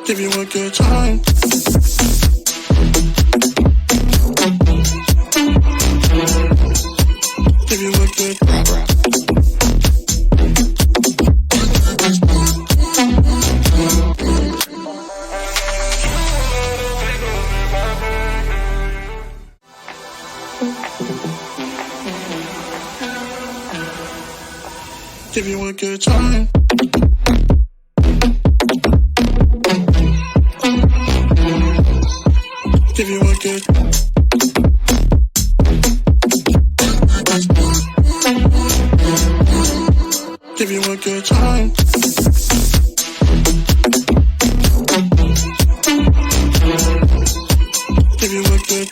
Give you a good time. Give you a good give you a good time. Give you a good give you a good time. Give you a good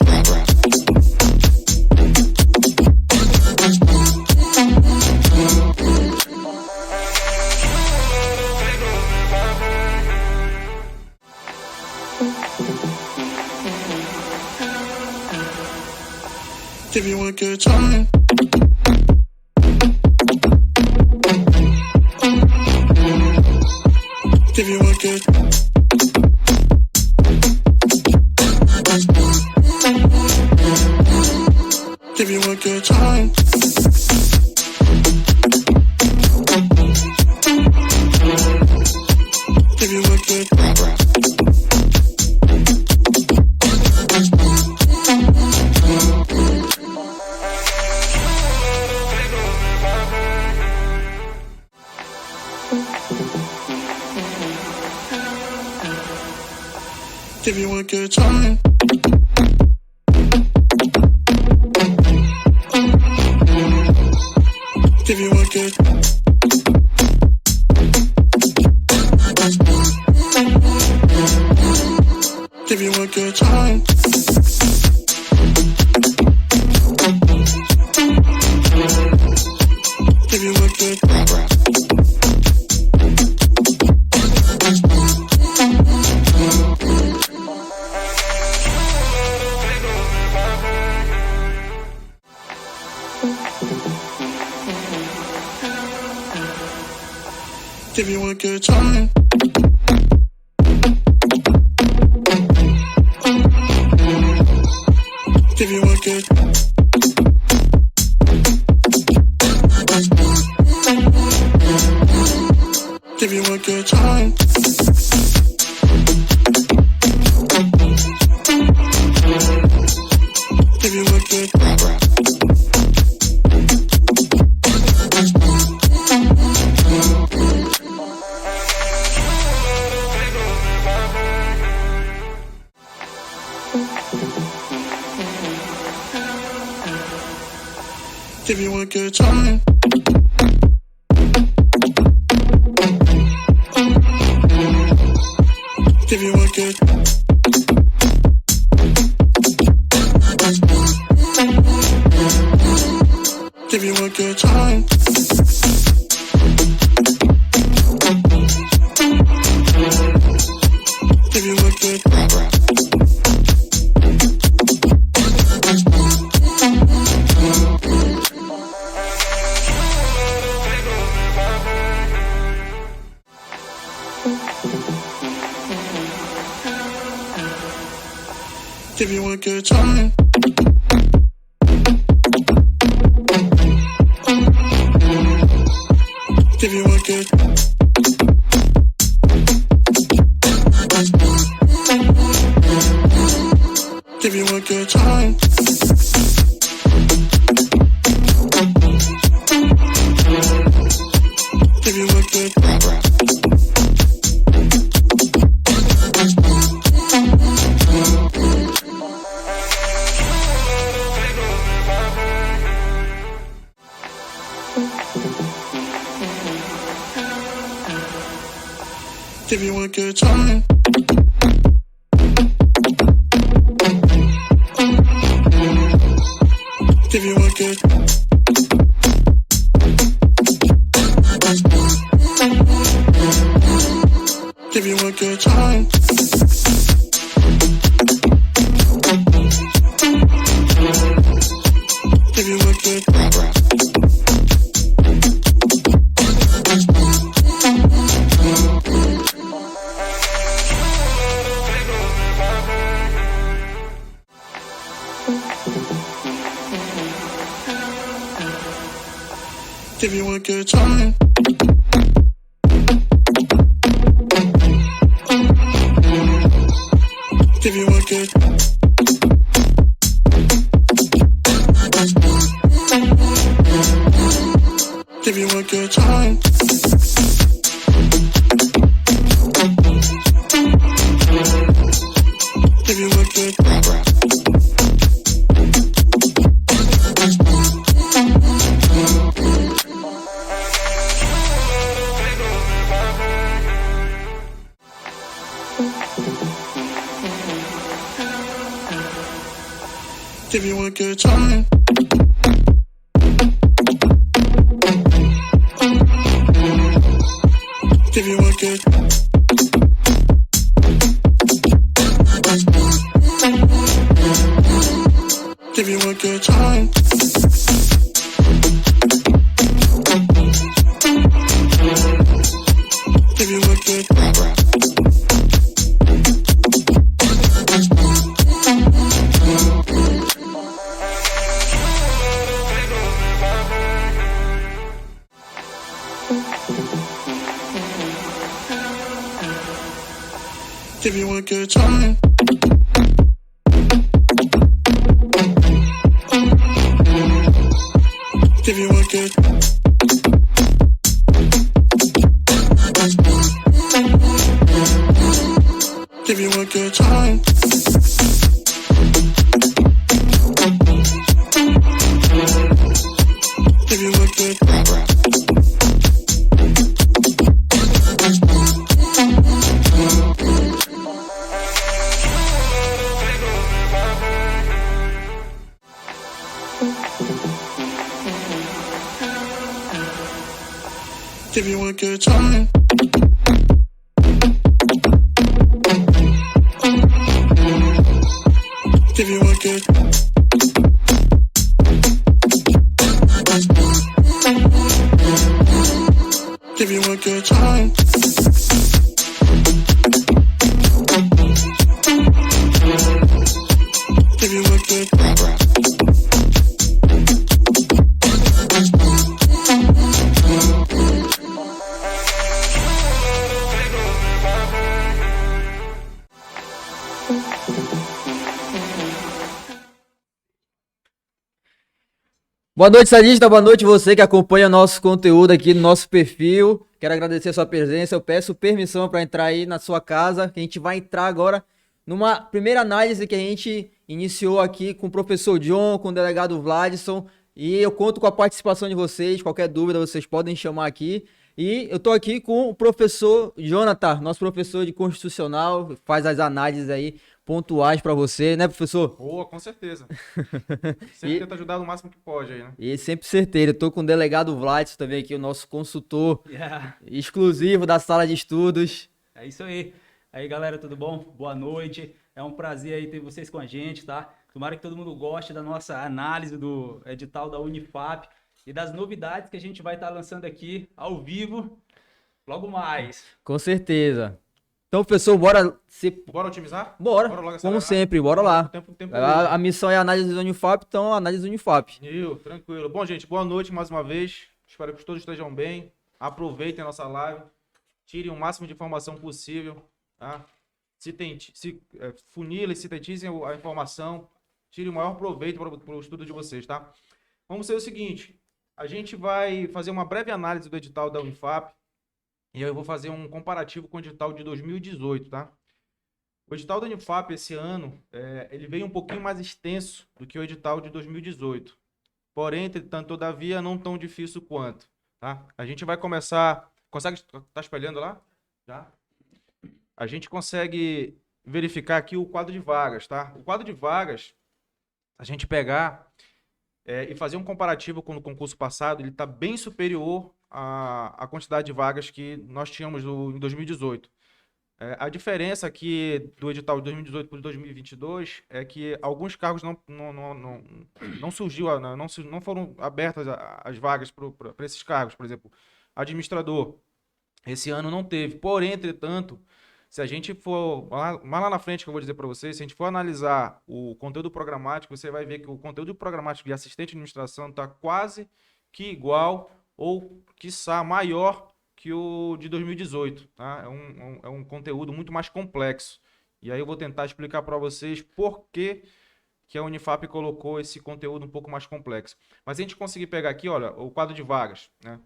give you a good time. Give you a good give you a good time. Give you a good give you a good time. Give you a good give you a good time. Give you a good give you a good time. Give you a good give you a good time. Give you a good give you a good time. Give you a good give you a good time. Give you a good give you a good time. Give you a good give you a good time. Give you a good give you a good time. Give you a good give you a good time. Give you a good Give you a good time. Give you a good. Give you a good time. Give you a good. Give you a good time. Give you a good. Give you a good time. Give you a good. Give you a good time. Give you a good. Give you a good time. Give you a good. Give you a good time. Give you a good. Give you a good time. Give you a good. Boa noite, Sadista. Boa noite você que acompanha nosso conteúdo aqui no nosso perfil. Quero agradecer a sua presença. Eu peço permissão para entrar aí na sua casa, que a gente vai entrar agora numa primeira análise que a gente iniciou aqui com o professor John, com o delegado Vladson. E eu conto com a participação de vocês. Qualquer dúvida vocês podem chamar aqui. E eu tô aqui com o professor Jonathan, nosso professor de Constitucional, faz as análises aí pontuais para você, né, professor? Boa, com certeza. Sempre tenta ajudar o máximo que pode aí, né? E sempre certeiro. Eu tô com o delegado Vladson também aqui, o nosso consultor exclusivo da sala de estudos. É isso aí. Aí, galera, tudo bom? Boa noite. É um prazer aí ter vocês com a gente, tá? Tomara que todo mundo goste da nossa análise do edital da Unifap e das novidades que a gente vai estar lançando aqui ao vivo logo mais. Com certeza. Então, professor, bora Bora otimizar? Bora, logo como acelerar? sempre, bora lá. Tempo A missão é a análise do Unifap, então análise do Unifap. Tranquilo. Bom, gente, boa noite mais uma vez. Espero que todos estejam bem. Aproveitem a nossa live. Tirem o máximo de informação possível. Tá? Funilem, sintetizem a informação. Tirem o maior proveito para o estudo de vocês, tá? Vamos ser o seguinte. A gente vai fazer uma breve análise do edital da Unifap. E eu vou fazer um comparativo com o edital de 2018, tá? O edital da Unifap esse ano, ele veio um pouquinho mais extenso do que o edital de 2018. Porém, entretanto, todavia, não tão difícil quanto, tá? A gente vai começar... Consegue... Tá espelhando lá? Já? A gente consegue verificar aqui o quadro de vagas, tá? O quadro de vagas, a gente pegar e fazer um comparativo com o concurso passado, ele está bem superior a quantidade de vagas que nós tínhamos em 2018. A diferença aqui do edital de 2018 para o de 2022 é que alguns cargos não surgiu, não foram abertas as vagas para esses cargos. Por exemplo, administrador, esse ano não teve. Porém, entretanto, se a gente for, mais lá na frente que eu vou dizer para vocês, se a gente for analisar o conteúdo programático, você vai ver que o conteúdo programático de assistente de administração está quase que igual ou, quiçá, maior que o de 2018, tá? É um conteúdo muito mais complexo. E aí eu vou tentar explicar para vocês por que a Unifap colocou esse conteúdo um pouco mais complexo. Mas a gente conseguir pegar aqui, olha, o quadro de vagas, né?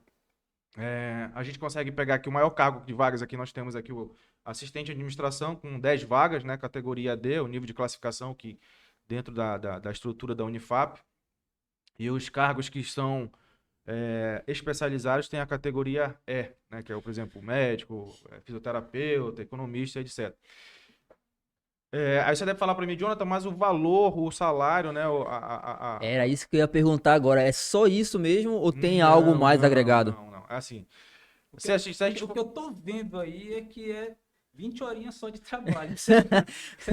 A gente consegue pegar aqui o maior cargo de vagas aqui, nós temos aqui o assistente de administração com 10 vagas, né? Categoria D, o nível de classificação que dentro da estrutura da Unifap. E os cargos que são especializados têm a categoria E, né? Que é, por exemplo, médico, fisioterapeuta, economista, etc. Aí você deve falar para mim, Jonathan, mas o valor, o salário, né? Era isso que eu ia perguntar agora. É só isso mesmo ou tem algo mais agregado? Não. É assim. O Se a gente o que eu tô vendo aí é que é 20 horinhas só de trabalho. Você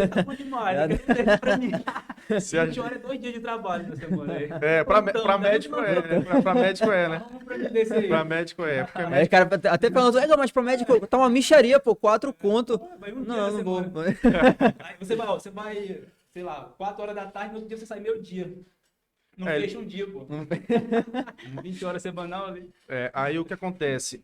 tá bom demais. Eu quero dizer pra mim. 20 horas é 2 dias de trabalho na semana aí. Pra médico né? Pra médico né? Vamos pra mim desse aí. Pra médico porque Aí, cara, até perguntou, mas pro médico tá uma micharia, pô, 4 conto. Vai um dia Não, na não vou. semana. Aí você vai, sei lá, 4 horas da tarde, no outro dia você sai meio dia. Não fecha um dia, pô. 20 horas semanal ali. Aí o que acontece?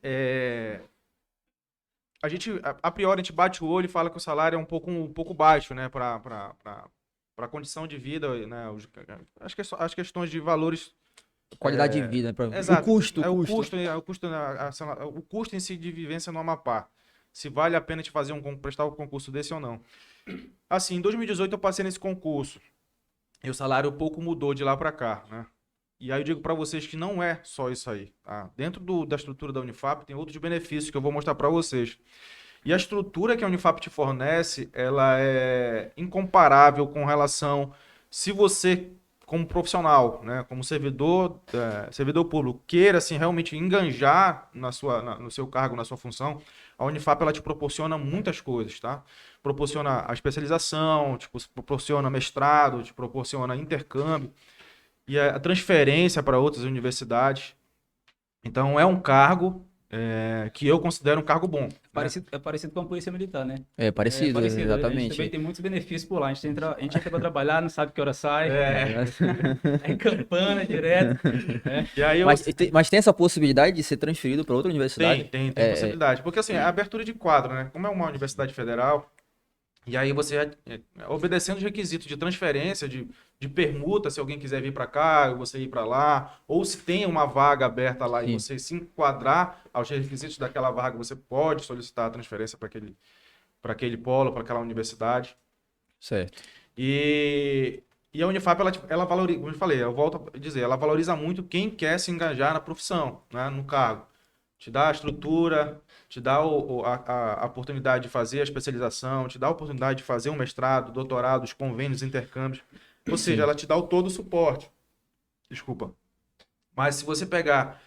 A priori, a gente bate o olho e fala que o salário é um pouco baixo, né? Para condição de vida, né? As questões de valores. Qualidade de vida, Exato. O custo. O custo em si de vivência no Amapá. Se vale a pena te prestar um concurso desse ou não. Assim, em 2018 eu passei nesse concurso. E o salário pouco mudou de lá para cá, né? E aí eu digo para vocês que não é só isso aí, tá? Dentro da estrutura da Unifap tem outros benefícios que eu vou mostrar para vocês. E a estrutura que a Unifap te fornece, ela é incomparável com relação, se você, como profissional, né, como servidor público, queira assim, realmente enganjar no seu cargo, na sua função, a Unifap ela te proporciona muitas coisas, tá? Proporciona a especialização, te proporciona mestrado, te proporciona intercâmbio e a transferência para outras universidades. Então, é um cargo que eu considero um cargo bom. É parecido com a Polícia Militar, né? É parecido, A gente exatamente. também tem muitos benefícios por lá. A gente entra para trabalhar, não sabe que hora sai. É campana direto. E aí Mas tem essa possibilidade de ser transferido para outra universidade? Tem possibilidade. Porque assim, a abertura de quadro, né? Como é uma universidade federal, e aí você, obedecendo os requisitos de transferência, de permuta, se alguém quiser vir para cá, você ir para lá, ou se tem uma vaga aberta lá e você se enquadrar aos requisitos daquela vaga, você pode solicitar a transferência para aquele polo, para aquela universidade. Certo. E a Unifap, ela valoriza, como eu falei, eu volto a dizer, ela valoriza muito quem quer se engajar na profissão, né, no cargo. Te dá a estrutura, te dá a oportunidade de fazer a especialização, te dá a oportunidade de fazer um mestrado, doutorado, os convênios, intercâmbios. Ou seja, ela te dá todo o suporte. Desculpa. Mas se você pegar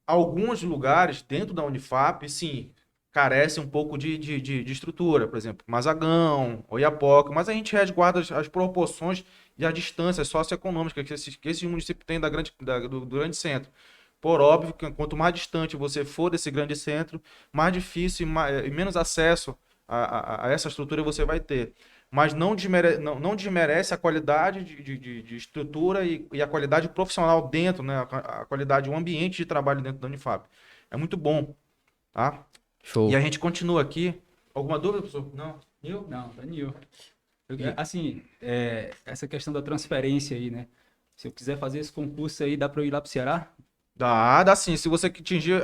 alguns lugares dentro da Unifap, sim, carece um pouco de estrutura. Por exemplo, Mazagão, Oiapoque, mas a gente resguarda as proporções e a distância socioeconômica que esse município tem do grande centro. Por óbvio que quanto mais distante você for desse grande centro, mais difícil e menos acesso a essa estrutura você vai ter. Mas não desmerece a qualidade de estrutura e a qualidade profissional dentro, né? A qualidade, o ambiente de trabalho dentro da Unifap. É muito bom, tá? Show. E a gente continua aqui. Alguma dúvida, professor? Não? Nil? Não, tá Nil. Assim, essa questão da transferência aí, né? Se eu quiser fazer esse concurso aí, dá para eu ir lá pro Ceará? Dá sim. Se você atingir,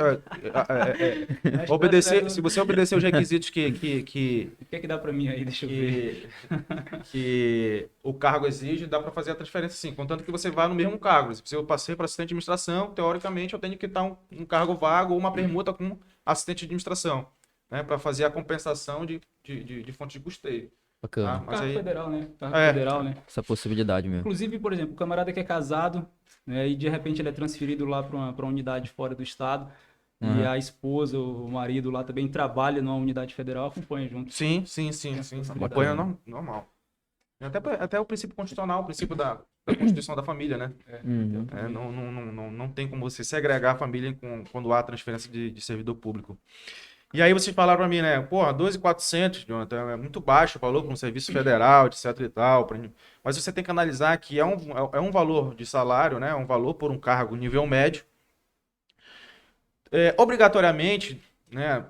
se você obedecer os requisitos O que dá para mim aí? Deixa eu ver. Que o cargo exige, dá para fazer a transferência sim, contanto que você vá no mesmo cargo. Se eu passei para assistente de administração, teoricamente eu tenho que estar um cargo vago ou uma permuta com assistente de administração, né, para fazer a compensação de fonte de custeio. Bacana. Tá? Mas Cargo aí, federal, né? Cargo federal, né? Essa possibilidade mesmo. Inclusive, por exemplo, o camarada que é casado, né, e de repente ele é transferido lá para uma unidade fora do estado, e a esposa, o marido lá também trabalha numa unidade federal, acompanha junto. sim. Acompanha normal. Até o princípio constitucional, o princípio da Constituição da família, né? Não tem como você segregar a família quando há transferência de servidor público. E aí vocês falaram para mim, né? Porra, 2.400, Jonathan, é muito baixo o valor para um serviço federal, etc e tal. Mas você tem que analisar que é um valor de salário, né? Um valor por um cargo nível médio. Obrigatoriamente, né,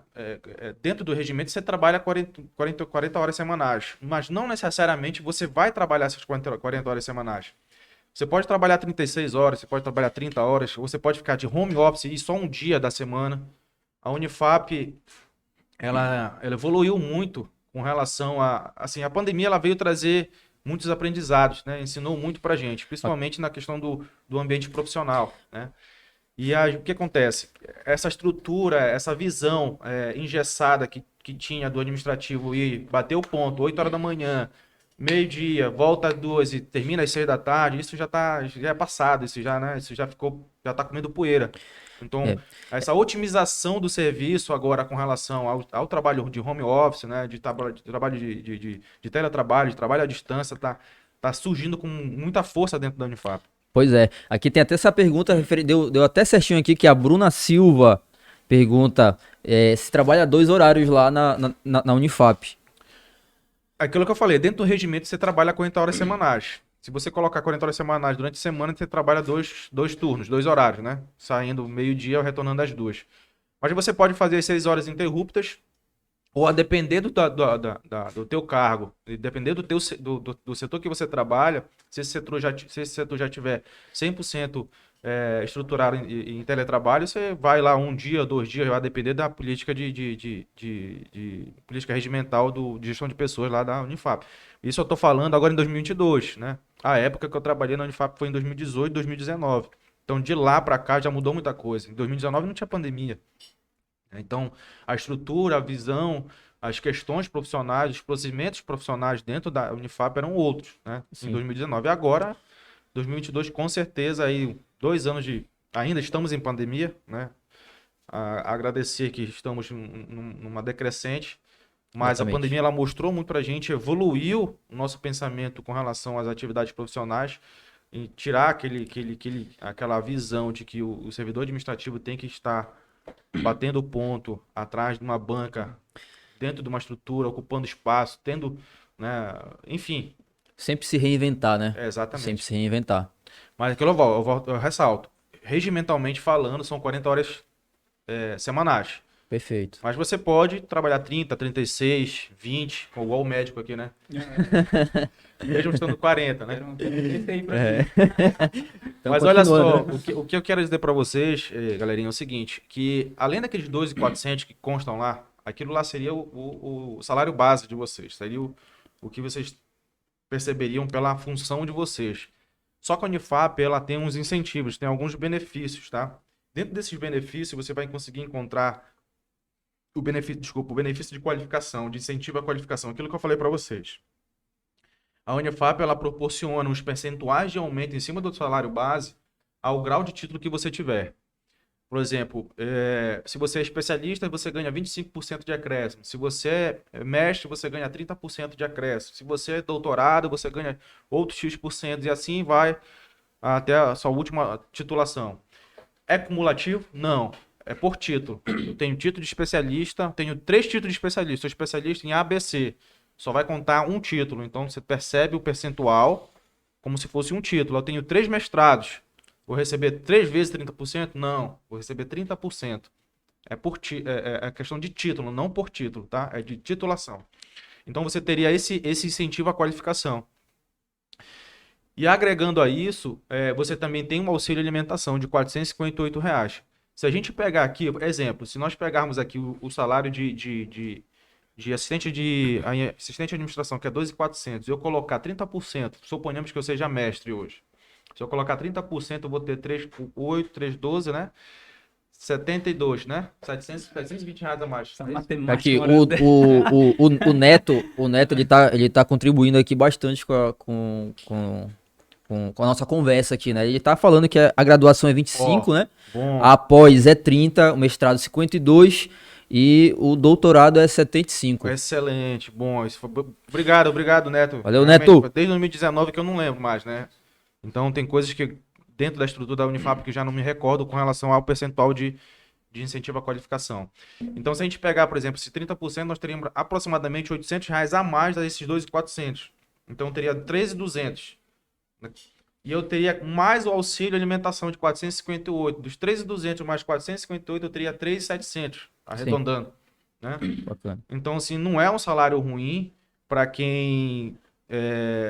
dentro do regimento, você trabalha 40 horas semanais, mas não necessariamente você vai trabalhar essas 40 horas semanais. Você pode trabalhar 36 horas, você pode trabalhar 30 horas, ou você pode ficar de home office e só um dia da semana. A Unifap, ela evoluiu muito com relação assim, a pandemia ela veio trazer muitos aprendizados, né? Ensinou muito pra gente, principalmente na questão do ambiente profissional, né? E aí, o que acontece? Essa estrutura, essa visão engessada que tinha do administrativo e bater o ponto, 8 horas da manhã, meio-dia, volta às 2 e termina às 6 da tarde, isso já é passado, isso já, né? Isso já tá comendo poeira. Então, essa otimização do serviço agora com relação ao trabalho de home office, né? De trabalho de teletrabalho, de trabalho à distância, tá surgindo com muita força dentro da Unifap. Pois é. Aqui tem até essa pergunta, deu até certinho aqui, que a Bruna Silva pergunta se trabalha 2 horários lá na Unifap. Aquilo que eu falei, dentro do regimento você trabalha 40 horas semanais. Se você colocar 40 horas semanais durante a semana, você trabalha dois turnos, 2 horários, né? Saindo meio-dia ou retornando às 2. Mas você pode fazer as 6 horas interruptas, ou a depender do teu cargo, e depender do setor que você trabalha, se esse setor já tiver 100% estruturado em teletrabalho, você vai lá 1 dia, 2 dias, vai depender da política de política regimental de gestão de pessoas lá da Unifap. Isso eu estou falando agora em 2022, né? A época que eu trabalhei na Unifap foi em 2018, 2019. Então, de lá para cá já mudou muita coisa. Em 2019 não tinha pandemia. Então, a estrutura, a visão, as questões profissionais, os procedimentos profissionais dentro da Unifap eram outros, né? Em 2019. Agora, 2022, com certeza, aí 2 anos ainda estamos em pandemia, né? Agradecer que estamos numa decrescente, mas Exatamente. a pandemia ela mostrou muito pra gente, evoluiu o nosso pensamento com relação às atividades profissionais, e tirar aquela visão de que o servidor administrativo tem que estar batendo ponto atrás de uma banca, dentro de uma estrutura, ocupando espaço, tendo, né, enfim. Sempre se reinventar, né? Exatamente. Sempre se reinventar. Mas aquilo eu ressalto, regimentalmente falando, são 40 horas semanais. Perfeito. Mas você pode trabalhar 30, 36, 20, igual o médico aqui, né? Mesmo estando 40, né? Então, mas olha só, continuando, o que eu quero dizer para vocês, galerinha, é o seguinte, que além daqueles 12.400 que constam lá, aquilo lá seria o salário base de vocês, seria o que vocês perceberiam pela função de vocês. Só que a Unifap, ela tem uns incentivos, tem alguns benefícios, tá? Dentro desses benefícios, você vai conseguir encontrar o benefício de qualificação, de incentivo à qualificação, aquilo que eu falei para vocês. A Unifap, ela proporciona uns percentuais de aumento em cima do salário base ao grau de título que você tiver. Por exemplo, se você é especialista, você ganha 25% de acréscimo. Se você é mestre, você ganha 30% de acréscimo. Se você é doutorado, você ganha outros X%, e assim vai até a sua última titulação. É cumulativo? Não. É por título. Eu tenho título de especialista, tenho 3 títulos de especialista. Sou especialista em ABC. Só vai contar um título. Então, você percebe o percentual como se fosse um título. Eu tenho 3 mestrados. Vou receber 3 vezes 30%? Não. Vou receber 30%. É questão de título, não por título, tá? É de titulação. Então, você teria esse incentivo à qualificação. E agregando a isso, você também tem um auxílio alimentação de R$ 458. Se a gente pegar aqui, exemplo, se nós pegarmos aqui o salário de assistente de administração, que é 2.400, e eu colocar 30%, suponhamos que eu seja mestre hoje. Se eu colocar 30%, eu vou ter 3,8, 3,12, né? 72, né? 720 reais a mais. Aqui, o Neto, ele tá contribuindo aqui bastante com a nossa conversa aqui, né? Ele tá falando que a graduação é 25, né? Bom. A pós é 30, o mestrado 52 e o doutorado é 75. Excelente, bom. Obrigado, Neto. Valeu, Realmente, Neto. desde 2019 que eu não lembro mais, né? Então tem coisas que dentro da estrutura da Unifap que já não me recordo com relação ao percentual de incentivo à qualificação. Então, se a gente pegar, por exemplo, esse 30%, nós teríamos aproximadamente R$ 800 a mais desses 2.400. Então, teria 13.200. E eu teria mais o auxílio alimentação de 458. Dos 3.200 mais 458, eu teria 3.700, arredondando, né? Bacana. Então, assim, não é um salário ruim para quem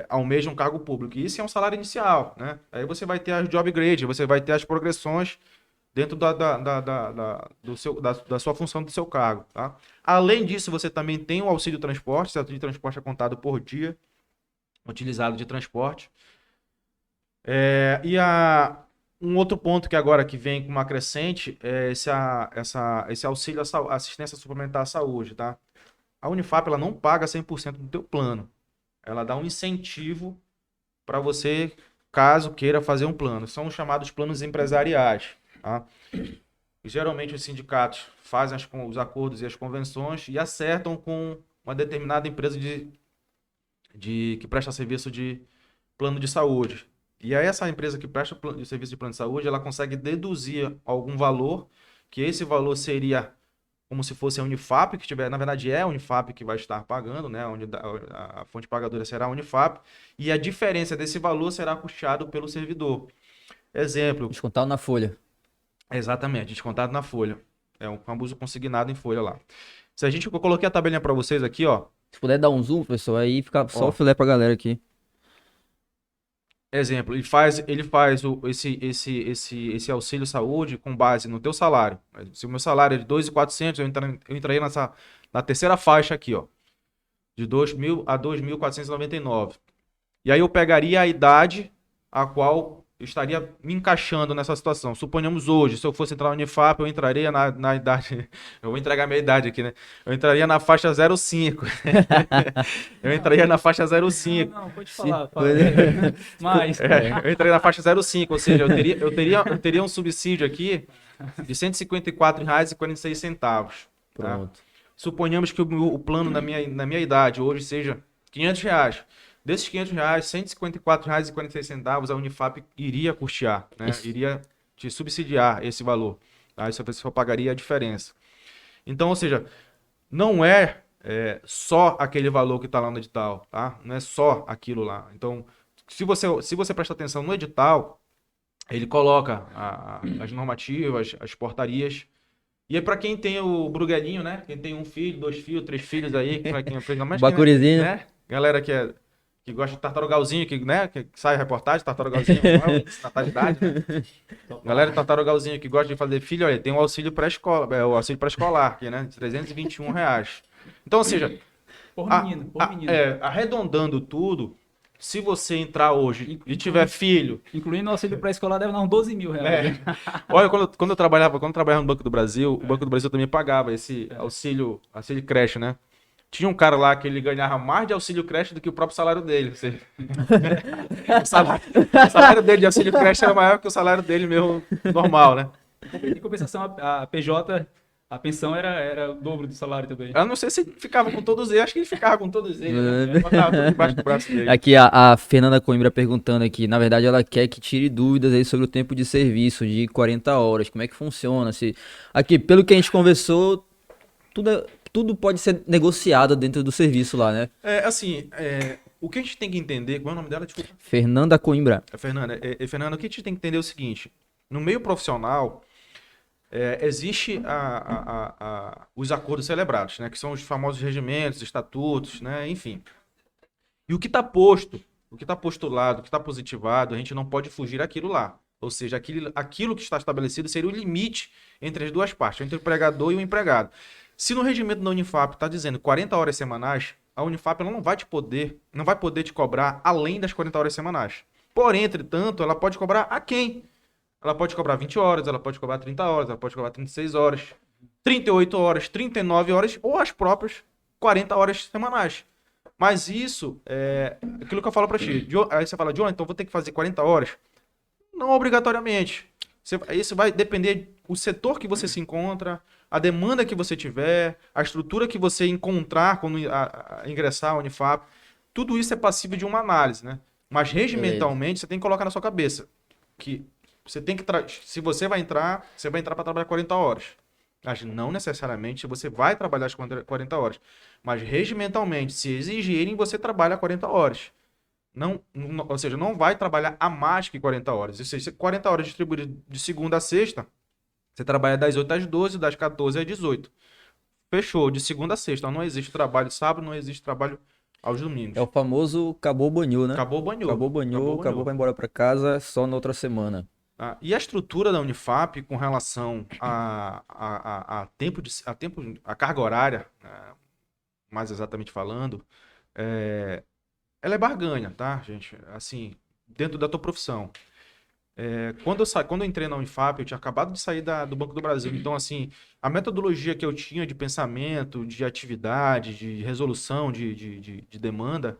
almeja um cargo público. Isso é um salário inicial, né? Aí você vai ter as job grade, você vai ter as progressões dentro da sua função, do seu cargo, tá? Além disso, você também tem o auxílio transporte. O auxílio transporte é contado por dia utilizado de transporte. Um outro ponto que agora que vem com uma crescente é esse auxílio assistência suplementar à saúde, tá? A Unifap, ela não paga 100% do teu plano. Ela dá um incentivo para você, caso queira fazer um plano. São os chamados planos empresariais, tá? E, geralmente os sindicatos fazem os acordos e as convenções e acertam com uma determinada empresa que presta serviço de plano de saúde. E aí essa empresa que presta o serviço de plano de saúde, ela consegue deduzir algum valor, que esse valor seria como se fosse a Unifap, que tiver, na verdade é a Unifap que vai estar pagando, né? Onde a fonte pagadora será a Unifap, e a diferença desse valor será custeado pelo servidor. Exemplo. Descontado na folha. Exatamente, descontado na folha. É um famoso consignado em folha lá. Eu coloquei a tabelinha para vocês aqui, ó. Se puder dar um zoom, pessoal, aí fica só Ó. o filé pra galera aqui. Exemplo, ele faz esse auxílio saúde com base no teu salário. Se o meu salário é de 2.400, eu entraria na terceira faixa aqui, ó, de 2.000 a 2.499. E aí eu pegaria a idade a qual eu estaria me encaixando nessa situação. Suponhamos hoje, se eu fosse entrar na Unifap, eu entraria na idade... Eu vou entregar a minha idade aqui, né? Eu entraria na faixa 05. Eu entraria na faixa 05. Não, pode falar. Mas... Eu entraria na faixa 05, ou seja, eu teria um subsídio aqui de R$ 154,46. Tá? Pronto. Suponhamos que o plano na minha idade hoje seja R$500. Desses R$500, R$154,46 a Unifap iria custear, né? Iria te subsidiar esse valor. Aí você só pagaria a diferença. Então, ou seja, não é só aquele valor que está lá no edital, tá? Não é só aquilo lá. Então, se você prestar atenção no edital, ele coloca as normativas, as portarias. E aí, para quem tem o Bruguelinho, né? Quem tem um filho, 2 filhos, 3 filhos aí, para quem aprende mais, Bacurizinho. né? Galera que gosta de tartarugalzinho, né? Que sai reportagem, tartarugalzinho, natalidade, né? Galera de tartarugalzinho que gosta de fazer filho, olha, tem o auxílio pré-escola, o auxílio pré-escolar aqui, né? De R$321. Então, ou seja, Por menino. arredondando tudo, se você entrar hoje e tiver filho... Incluindo o auxílio pré-escolar, deve dar uns R$12 mil. Olha, quando eu trabalhava no Banco do Brasil, o Banco do Brasil também pagava esse auxílio creche, né? Tinha um cara lá que ele ganhava mais de auxílio creche do que o próprio salário dele. O salário dele de auxílio creche era maior que o salário dele mesmo normal, né? Em compensação, a PJ, a pensão era o dobro do salário também. Eu não sei se ele ficava com todos eles, acho que ele ficava com todos eles, né? Botava tudo debaixo do braço dele. Aqui a Fernanda Coimbra perguntando aqui, na verdade ela quer que tire dúvidas aí sobre o tempo de serviço de 40 horas, como é que funciona, aqui, pelo que a gente conversou, tudo pode ser negociado dentro do serviço lá, né? O que a gente tem que entender, qual é o nome dela? Desculpa. Fernanda Coimbra. Fernanda, o que a gente tem que entender é o seguinte, no meio profissional, existe os acordos celebrados, né? Que são os famosos regimentos, estatutos, né? Enfim. E o que está postulado, o que está positivado, a gente não pode fugir daquilo lá. Ou seja, aquilo que está estabelecido seria o limite entre as duas partes, entre o empregador e o empregado. Se no regimento da Unifap está dizendo 40 horas semanais, a Unifap ela não vai poder te cobrar além das 40 horas semanais. Porém, entretanto, ela pode cobrar a quem? Ela pode cobrar 20 horas, ela pode cobrar 30 horas, ela pode cobrar 36 horas, 38 horas, 39 horas ou as próprias 40 horas semanais. Mas isso é aquilo que eu falo para ti. Aí você fala, John, então vou ter que fazer 40 horas? Não obrigatoriamente. Isso vai depender do setor que você se encontra, a demanda que você tiver, a estrutura que você encontrar quando ingressar a Unifap. Tudo isso é passível de uma análise, né? Mas regimentalmente você tem que colocar na sua cabeça que você tem que se você vai entrar para trabalhar 40 horas. Mas não necessariamente você vai trabalhar as 40 horas. Mas regimentalmente, se exigirem, você trabalha 40 horas. ou seja, não vai trabalhar a mais que 40 horas. Ou seja, 40 horas distribuídas de segunda a sexta, você trabalha das 8 às 12, das 14 às 18. Fechou, de segunda a sexta. Então não existe trabalho sábado, não existe trabalho aos domingos. É o famoso acabou banhou, né? Acabou, banhou. Acabou banhou, acabou vai embora pra casa só na outra semana. E a estrutura da Unifap com relação a carga horária, mais exatamente falando, ela é barganha, tá, gente? Assim, dentro da tua profissão. Quando eu entrei na Unifap, eu tinha acabado de sair do Banco do Brasil. Então, assim, a metodologia que eu tinha de pensamento, de atividade, de resolução de demanda,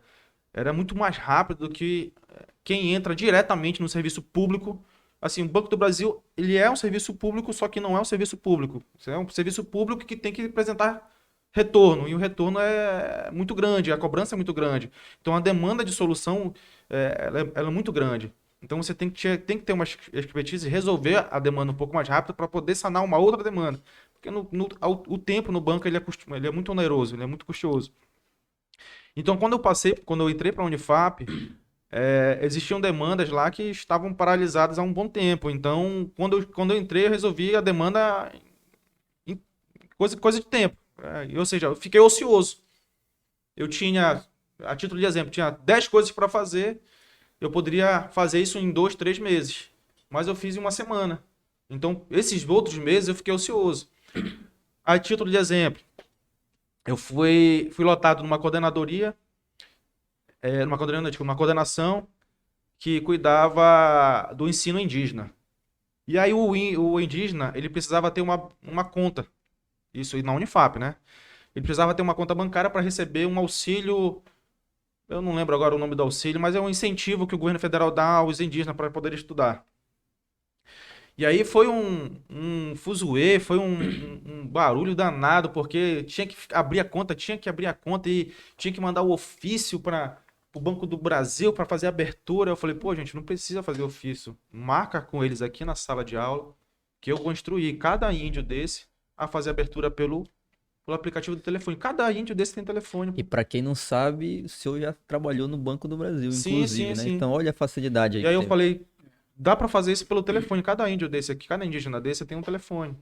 era muito mais rápido do que quem entra diretamente no serviço público. Assim, o Banco do Brasil, ele é um serviço público, só que não é um serviço público. É um serviço público que tem que apresentar retorno, e o retorno é muito grande, a cobrança é muito grande. Então, a demanda de solução, ela é muito grande. Então, você tem que ter uma expertise e resolver a demanda um pouco mais rápido para poder sanar uma outra demanda. Porque o tempo no banco ele é muito oneroso, ele é muito custoso. Então, quando eu entrei para a Unifap, existiam demandas lá que estavam paralisadas há um bom tempo. Então, quando eu entrei, eu resolvi a demanda em coisa de tempo. Ou seja, eu fiquei ocioso. Eu tinha, a título de exemplo, tinha 10 coisas para fazer. Eu poderia fazer isso em 2, 3 meses. Mas eu fiz em uma semana. Então, esses outros meses eu fiquei ocioso. A título de exemplo, eu fui lotado numa coordenadoria, numa coordenação que cuidava do ensino indígena. E aí o indígena, ele precisava ter uma conta. Isso na Unifap, né? Ele precisava ter uma conta bancária para receber um auxílio. Eu não lembro agora o nome do auxílio, mas é um incentivo que o governo federal dá aos indígenas para poder estudar. E aí foi um fuzuê, foi um barulho danado, porque tinha que abrir a conta e tinha que mandar o ofício para o Banco do Brasil para fazer a abertura. Eu falei, pô, gente, não precisa fazer ofício. Marca com eles aqui na sala de aula que eu vou instruir cada índio desse a fazer a abertura pelo aplicativo do telefone. Cada índio desse tem telefone. E pra quem não sabe, o senhor já trabalhou no Banco do Brasil, inclusive, sim, né? sim. Então olha a facilidade aí. E aí eu falei, dá pra fazer isso pelo telefone. Cada índio desse aqui, cada indígena desse tem um telefone.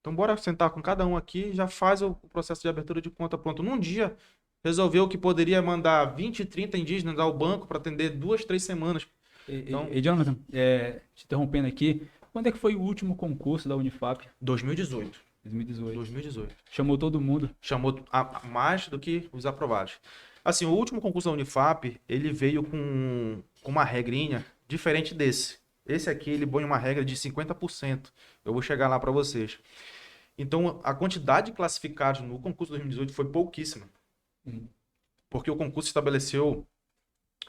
Então bora sentar com cada um aqui e já faz o processo de abertura de conta pronto. Num dia, resolveu que poderia mandar 20, 30 indígenas ao banco para atender 2, 3 semanas. Então, Jonathan, te interrompendo aqui, quando é que foi o último concurso da Unifap? 2018. 2018. Chamou todo mundo. Chamou mais do que os aprovados. Assim, o último concurso da Unifap, ele veio com uma regrinha diferente desse. Esse aqui, ele põe uma regra de 50%. Eu vou chegar lá para vocês. Então, a quantidade de classificados no concurso de 2018 foi pouquíssima. Porque o concurso estabeleceu,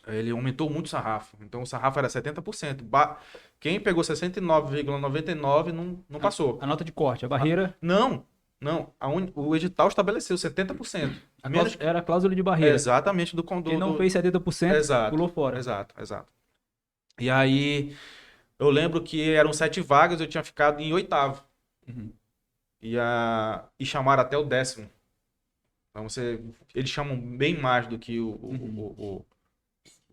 ele aumentou muito o sarrafo. Então, o sarrafo era 70%. Quem pegou 69,99% não passou. A nota de corte, a barreira... Não. O edital estabeleceu 70%. Era a cláusula de barreira. Exatamente. Quem não fez 70%, pulou fora. Exato. E aí, eu lembro que eram 7 vagas, eu tinha ficado em 8º. E chamaram até o 10º. Então, eles chamam bem mais do que o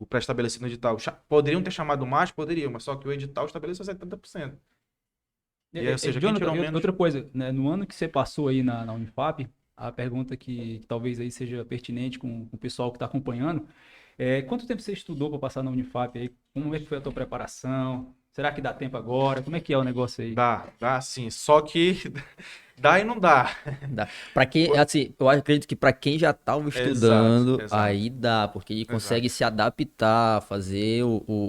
pré-estabelecido no edital. Poderiam ter chamado mais? Poderiam, mas só que o edital estabeleceu 70%. E aí, ou seja, quem tirou menos... Outra coisa, né? No ano que você passou aí na Unifap, a pergunta que talvez aí seja pertinente com o pessoal que está acompanhando, quanto tempo você estudou para passar na Unifap aí? Como é que foi a tua preparação? Será que dá tempo agora? Como é que é o negócio aí? Dá sim. Só que dá e não dá. Pra quem, assim, eu acredito que pra quem já tava estudando, Exato. aí dá, porque ele consegue se adaptar, fazer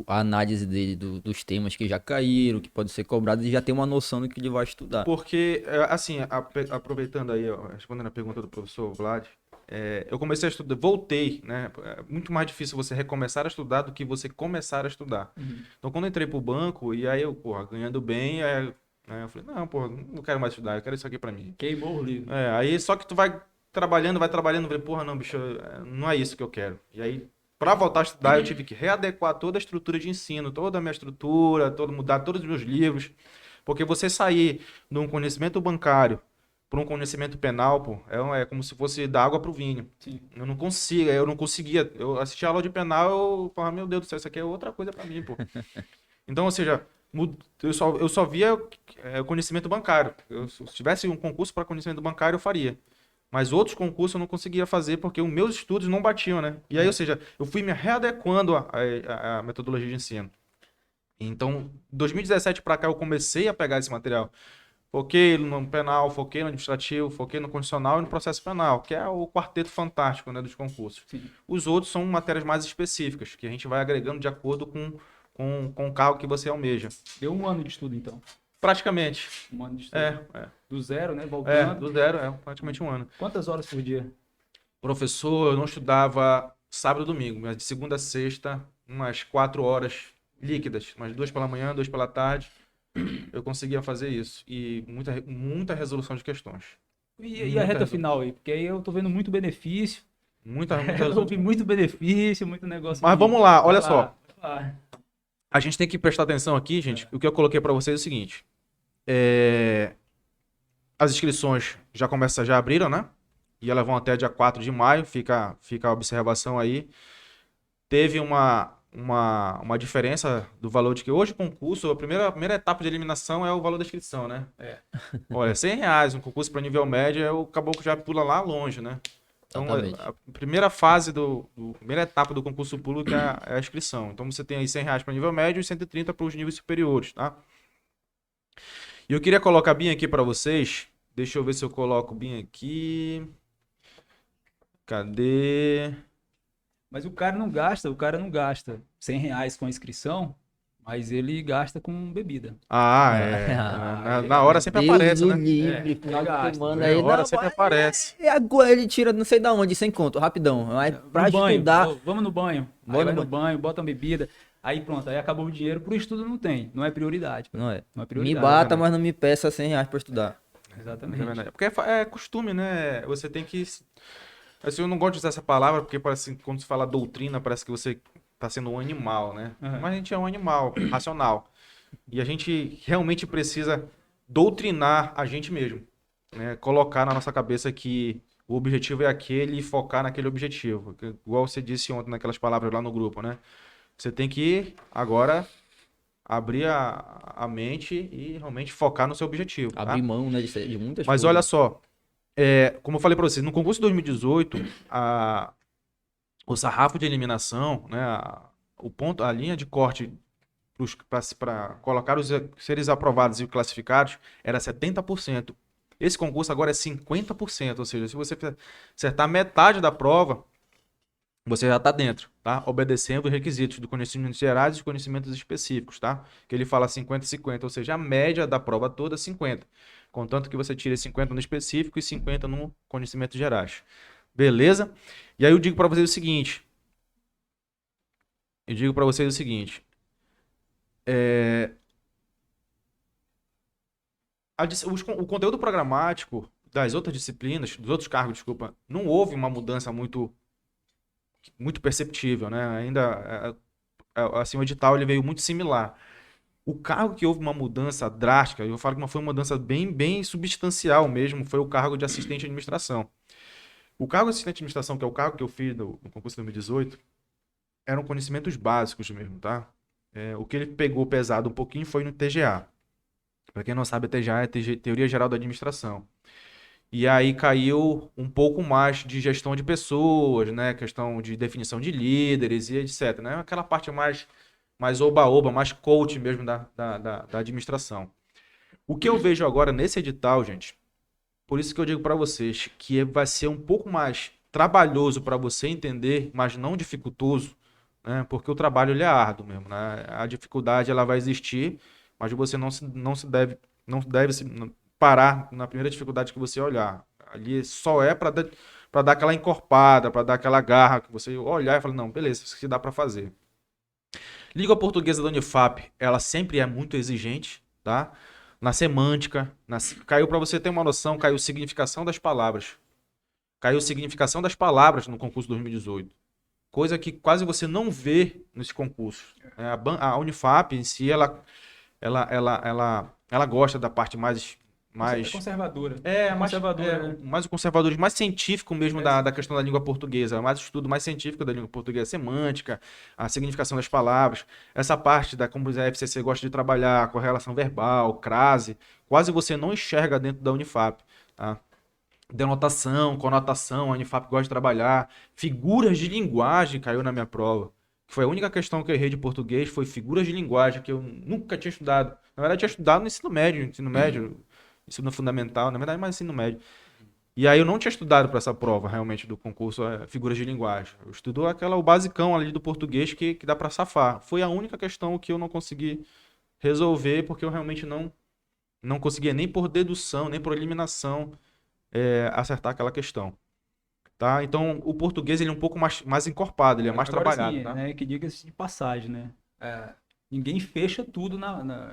a análise dele dos temas que já caíram, que pode ser cobrado, e já tem uma noção do que ele vai estudar. Porque, assim, aproveitando aí, respondendo a pergunta do professor Vlad, eu comecei a estudar, voltei, né? É muito mais difícil você recomeçar a estudar do que você começar a estudar. Então, quando eu entrei pro banco, e aí eu, ganhando bem, eu falei, não, não quero mais estudar, eu quero isso aqui pra mim. Queimou o livro. Aí só que tu vai trabalhando, eu falei, não, bicho, não é isso que eu quero. E aí, pra voltar a estudar, eu tive que readequar toda a estrutura de ensino, toda a minha estrutura, mudar todos os meus livros, porque você sair de um conhecimento bancário para um conhecimento penal, pô, é como se fosse dar água pro vinho. Sim. Eu não conseguia. Eu assisti a aula de penal, eu falava, meu Deus do céu, isso aqui é outra coisa para mim, pô. Então, ou seja, eu só via conhecimento bancário. Se tivesse um concurso para conhecimento bancário, eu faria. Mas outros concursos eu não conseguia fazer porque os meus estudos não batiam, né? E aí, ou seja, eu fui me readequando à metodologia de ensino. Então, 2017 para cá eu comecei a pegar esse material. Foquei no penal, foquei no administrativo, foquei no constitucional e no processo penal, que é o quarteto fantástico, né, dos concursos. Sim. Os outros são matérias mais específicas, que a gente vai agregando de acordo com o cargo que você almeja. Deu um ano de estudo, então. Praticamente. Um ano de estudo. É. Do zero, né? Voltando. Do zero, praticamente um ano. Quantas horas por dia? Professor, eu não estudava sábado e domingo, mas de segunda a sexta, umas 4 horas líquidas, umas 2 pela manhã, 2 pela tarde. Eu conseguia fazer isso. E muita resolução de questões. E a Muita reta resolução. final aí? Porque aí eu tô vendo muito benefício. Muita Eu resolução. vi muito benefício, muito negócio. Mas aqui. vamos lá, olha Vai só. lá, vai lá. A gente tem que prestar atenção aqui, gente. O que eu coloquei para vocês é o seguinte. As inscrições já abriram, né? E elas vão até dia 4 de maio. Fica a observação aí. Teve uma diferença do valor de que hoje o concurso, a primeira etapa de eliminação é o valor da inscrição, né? Olha, R$100 um concurso para nível médio, o caboclo já pula lá longe, né? Então, Exatamente. a primeira fase primeira etapa do concurso público é a inscrição. Então, você tem aí R$100 para nível médio e 130 para os níveis superiores, tá? E eu queria colocar bem aqui para vocês. Deixa eu ver se eu coloco bem aqui. Cadê? Mas o cara não gasta R$100 com a inscrição, mas ele gasta com bebida. Na hora sempre Deus aparece, o né? livre, É, final de gasta. semana Na aí. hora não, sempre mas- aparece. E agora ele tira não sei da onde, sem conto, rapidão. Mas pra No banho, estudar. vamos no banho. Vou Aí no vai no banho, bota uma bebida. Aí pronto, aí acabou o dinheiro. Pro estudo não tem, não é prioridade. Não é. Não é Me prioridade. bata, mas não me peça R$100 pra estudar. Exatamente. É verdade. Porque é costume, né? Você tem que. Assim, eu não gosto de usar essa palavra porque parece que quando se fala doutrina, parece que você tá sendo um animal, né? Uhum. Mas a gente é um animal racional. E a gente realmente precisa doutrinar a gente mesmo, né? Colocar na nossa cabeça que o objetivo é aquele e focar naquele objetivo. Igual você disse ontem naquelas palavras lá no grupo, né? Você tem que agora abrir a mente e realmente focar no seu objetivo. Tá? Abrir mão, né, de muitas Mas coisas. olha só, como eu falei para vocês, no concurso de 2018, o sarrafo de eliminação, né, a linha de corte para colocar os seres aprovados e classificados era 70%. Esse concurso agora é 50%, ou seja, se você acertar metade da prova, você já está dentro, tá? Obedecendo os requisitos do conhecimentos gerais e dos conhecimentos específicos, tá? Que ele fala 50-50, ou seja, a média da prova toda é 50. Contanto que você tire 50 no específico e 50 no conhecimentos gerais. Beleza? E aí eu digo para vocês o seguinte. O conteúdo programático das outras disciplinas, dos outros cargos, desculpa, não houve uma mudança muito perceptível, né? Ainda, assim, o edital ele veio muito similar. O cargo que houve uma mudança drástica, eu falo que não foi uma mudança bem substancial mesmo, foi o cargo de assistente de administração. O cargo de assistente de administração, que é o cargo que eu fiz no concurso de 2018, eram conhecimentos básicos mesmo, tá? O que ele pegou pesado um pouquinho foi no TGA. Para quem não sabe, a TGA é Teoria Geral da Administração. E aí caiu um pouco mais de gestão de pessoas, né? Questão de definição de líderes e etc. Né? Aquela parte mais oba-oba, mais coach mesmo da administração. O que eu vejo agora nesse edital, gente, por isso que eu digo para vocês que vai ser um pouco mais trabalhoso para você entender, mas não dificultoso, né? Porque o trabalho ele é árduo mesmo, né? A dificuldade ela vai existir, mas você não deve parar na primeira dificuldade que você olhar. Ali só é para dar aquela encorpada, para dar aquela garra, que você olhar e falar, não, beleza, isso aqui dá para fazer. Língua portuguesa da Unifap, ela sempre é muito exigente, tá? Na semântica, caiu, para você ter uma noção, caiu significação das palavras. Caiu significação das palavras no concurso 2018. Coisa que quase você não vê nesse concurso. A Unifap em si, ela gosta da parte mais mais conservadora. mais Conservadora, né? mais o conservadorismo mais científico mesmo da questão da língua portuguesa, mais o estudo mais científico da língua portuguesa, semântica, a significação das palavras, essa parte da como a FCC gosta de trabalhar, correlação verbal, crase, quase você não enxerga dentro da Unifap, tá? Denotação, conotação, a Unifap gosta de trabalhar, figuras de linguagem caiu na minha prova. Foi a única questão que eu errei de português, foi figuras de linguagem, que eu nunca tinha estudado. Na verdade, eu tinha estudado no ensino médio, ensino fundamental, na verdade, mais ensino médio. E aí eu não tinha estudado para essa prova, realmente, do concurso figuras de linguagem. Eu estudo o basicão ali do português que dá para safar. Foi a única questão que eu não consegui resolver, porque eu realmente não conseguia nem por dedução, nem por eliminação acertar aquela questão. Tá? Então, o português ele é um pouco mais encorpado, ele é mais Agora, trabalhado. sim, Tá? né, que diga-se de passagem, né? Ninguém fecha tudo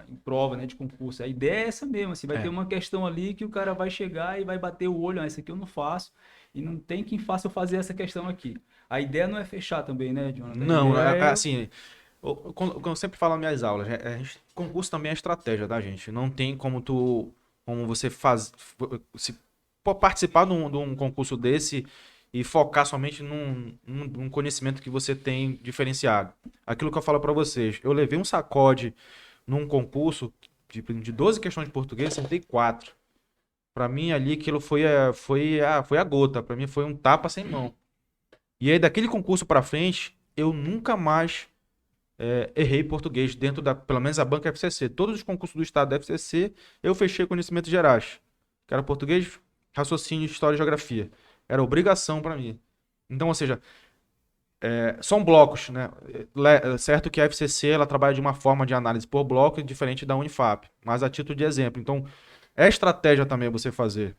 em prova, né, de concurso. A ideia é essa mesmo, assim, vai ter uma questão ali que o cara vai chegar e vai bater o olho, essa aqui eu não faço, e não tem quem faça eu fazer essa questão aqui. A ideia não é fechar também, né, Jonathan? Não, assim, como eu sempre falo nas minhas aulas, concurso também é estratégia, tá, gente? Não tem como você participar de um concurso desse e focar somente num conhecimento que você tem diferenciado. Aquilo que eu falo para vocês, eu levei um sacode num concurso de 12 questões de português, acertei 4. Para mim ali aquilo foi a gota, para mim foi um tapa sem mão. E aí daquele concurso para frente, eu nunca mais errei português dentro pelo menos a banca FCC. Todos os concursos do estado da FCC, eu fechei conhecimentos gerais. Que era português, raciocínio, história e geografia. Era obrigação para mim. Então, ou seja, são blocos, né? Certo que a FCC ela trabalha de uma forma de análise por bloco diferente da Unifap, mas a título de exemplo. Então, é estratégia também você fazer.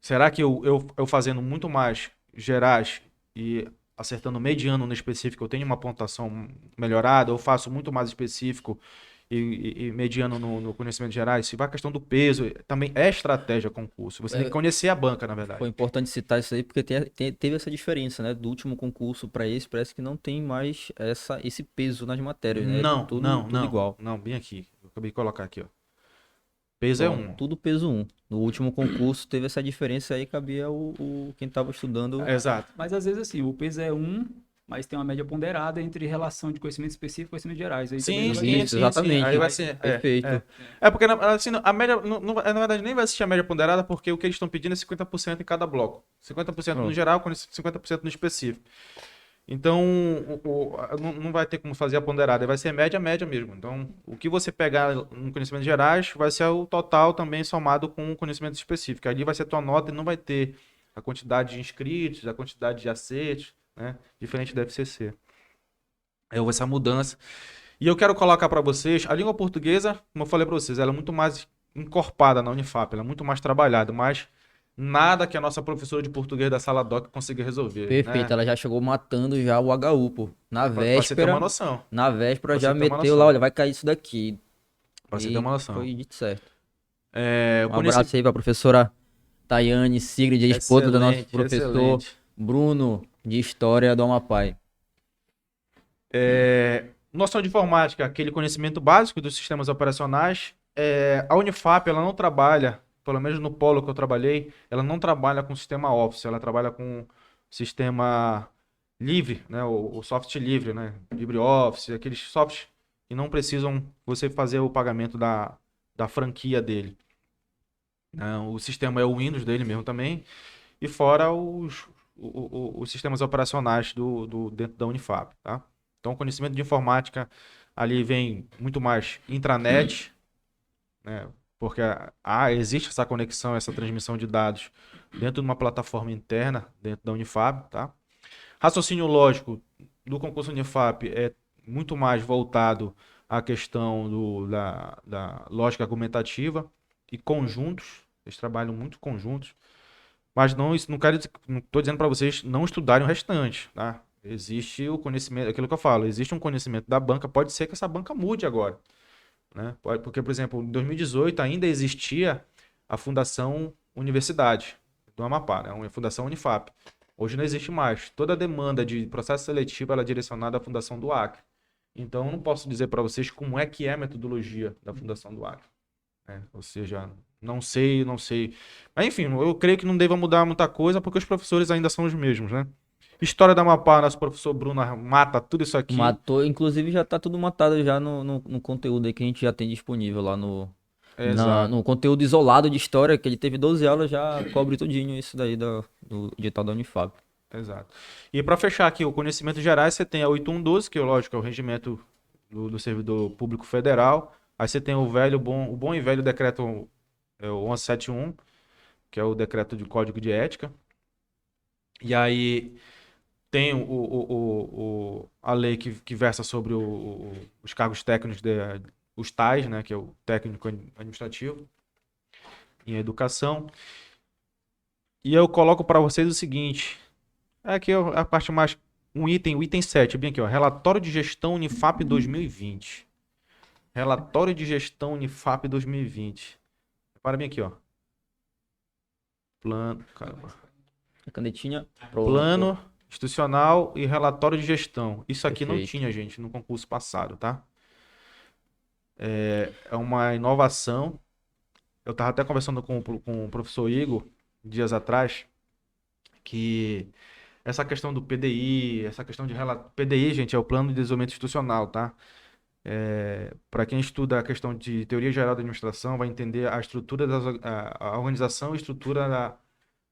Será que eu fazendo muito mais gerais e acertando mediano no específico, eu tenho uma pontuação melhorada? Eu faço muito mais específico e mediano no conhecimento gerais? Se vai a questão do peso, também é estratégia concurso. Você tem que conhecer a banca, na verdade. Foi importante citar isso aí, porque teve essa diferença, né? Do último concurso para esse, parece que não tem mais esse peso nas matérias, né? Tudo igual. Não, bem aqui. Eu acabei de colocar aqui, ó. Peso é 1. Tudo peso 1. No último concurso teve essa diferença aí, cabia quem estava estudando. Exato. Mas às vezes assim, o peso é 1, mas tem uma média ponderada entre relação de conhecimento específico e conhecimento gerais. Aí Sim, exatamente. Aí vai ser, perfeito. Porque assim, a média, na verdade, nem vai assistir a média ponderada, porque o que eles estão pedindo é 50% em cada bloco. 50% no geral, 50% no específico. Então, não vai ter como fazer a ponderada, vai ser média mesmo. Então, o que você pegar no conhecimento gerais vai ser o total também somado com o conhecimento específico. Ali vai ser a tua nota e não vai ter a quantidade de inscritos, a quantidade de acertos, né? Diferente da FCC. Houve essa mudança. E eu quero colocar para vocês, a língua portuguesa, como eu falei para vocês, ela é muito mais encorpada na Unifap, ela é muito mais trabalhada, mas nada que a nossa professora de português da sala DOC consiga resolver. Perfeito, né? ela já chegou matando já o HU, pô. Na Pra você ter véspera, uma noção. na véspera Pra já você ter uma meteu noção. lá, olha, vai cair isso daqui. Pra você E ter uma noção. foi dito certo. Eu Um abraço aí pra professora Tayane Sigrid, esposa do nosso Excelente, professor excelente. Bruno, de História do Amapá. Noção de informática, aquele conhecimento básico dos sistemas operacionais. A Unifap, ela não trabalha, pelo menos no polo que eu trabalhei, ela não trabalha com sistema Office, ela trabalha com sistema livre, né? O software livre, né? LibreOffice, aqueles softwares que não precisam você fazer o pagamento da franquia dele. O sistema é o Windows dele mesmo também, e fora os sistemas operacionais dentro da Unifap, tá? Então, o conhecimento de informática ali vem muito mais intranet, né? Porque existe essa conexão, essa transmissão de dados dentro de uma plataforma interna, dentro da Unifap, tá? Raciocínio lógico do concurso Unifap é muito mais voltado à questão da lógica argumentativa e conjuntos. Eles trabalham muito conjuntos. Mas não estou dizendo para vocês não estudarem o restante, tá? Existe o conhecimento, aquilo que eu falo, existe um conhecimento da banca, pode ser que essa banca mude agora, né? Porque, por exemplo, em 2018 ainda existia a Fundação Universidade do Amapá, né? A Fundação Unifap. Hoje não existe mais. Toda a demanda de processo seletivo ela é direcionada à Fundação do Acre. Então, eu não posso dizer para vocês como é que é a metodologia da Fundação do Acre. Ou seja, não sei. Mas, enfim, eu creio que não deva mudar muita coisa, porque os professores ainda são os mesmos, né? História da Amapá, nosso professor Bruno mata tudo isso aqui. Matou, inclusive já tá tudo matado já no conteúdo aí que a gente já tem disponível lá Exato. no conteúdo isolado de história, que ele teve 12 aulas, já cobre tudinho isso daí do edital da Unifab. Exato. E para fechar aqui o conhecimento gerais, você tem a 8112, que lógico é o regimento do servidor público federal. Aí você tem o bom e velho decreto 1171, que é o decreto de código de ética. E aí tem a lei que versa sobre os cargos técnicos, os TAIs, né, que é o técnico administrativo em educação. E eu coloco para vocês o seguinte, aqui é a parte mais, o item 7, bem aqui, ó, relatório de gestão Unifap 2020. Relatório de gestão Unifap 2020. Para bem aqui, ó. Plano, caramba. A canetinha. Pronto. Plano institucional e relatório de gestão. Isso aqui não Perfeito. tinha, gente, no concurso passado, tá? É uma inovação. Eu estava até conversando com o professor Igor dias atrás, que essa questão do PDI, essa questão de PDI, gente, é o Plano de Desenvolvimento Institucional, tá? Para quem estuda a questão de teoria geral da administração, vai entender a estrutura a organização e estrutura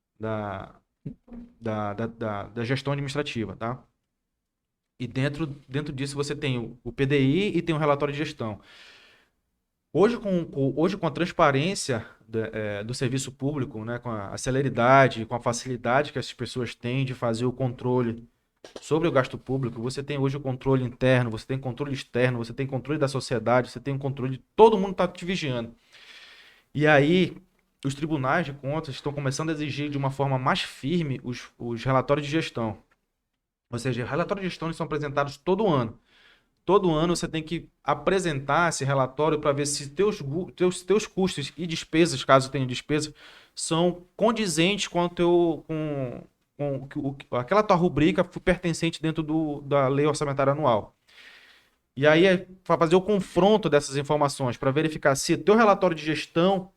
da gestão administrativa, tá? E dentro disso você tem o PDI e tem o relatório de gestão. Hoje com a transparência do serviço público, né, com a celeridade, com a facilidade que as pessoas têm de fazer o controle sobre o gasto público, você tem hoje o controle interno, você tem controle externo, você tem controle da sociedade, você tem o controle de todo mundo está te vigiando. E aí, os tribunais de contas estão começando a exigir de uma forma mais firme os relatórios de gestão. Ou seja, relatórios de gestão eles são apresentados todo ano. Todo ano você tem que apresentar esse relatório para ver se teus custos e despesas, caso tenha despesas, são condizentes com aquela tua rubrica pertencente dentro da lei orçamentária anual. E aí é para fazer o confronto dessas informações, para verificar se teu relatório de gestão,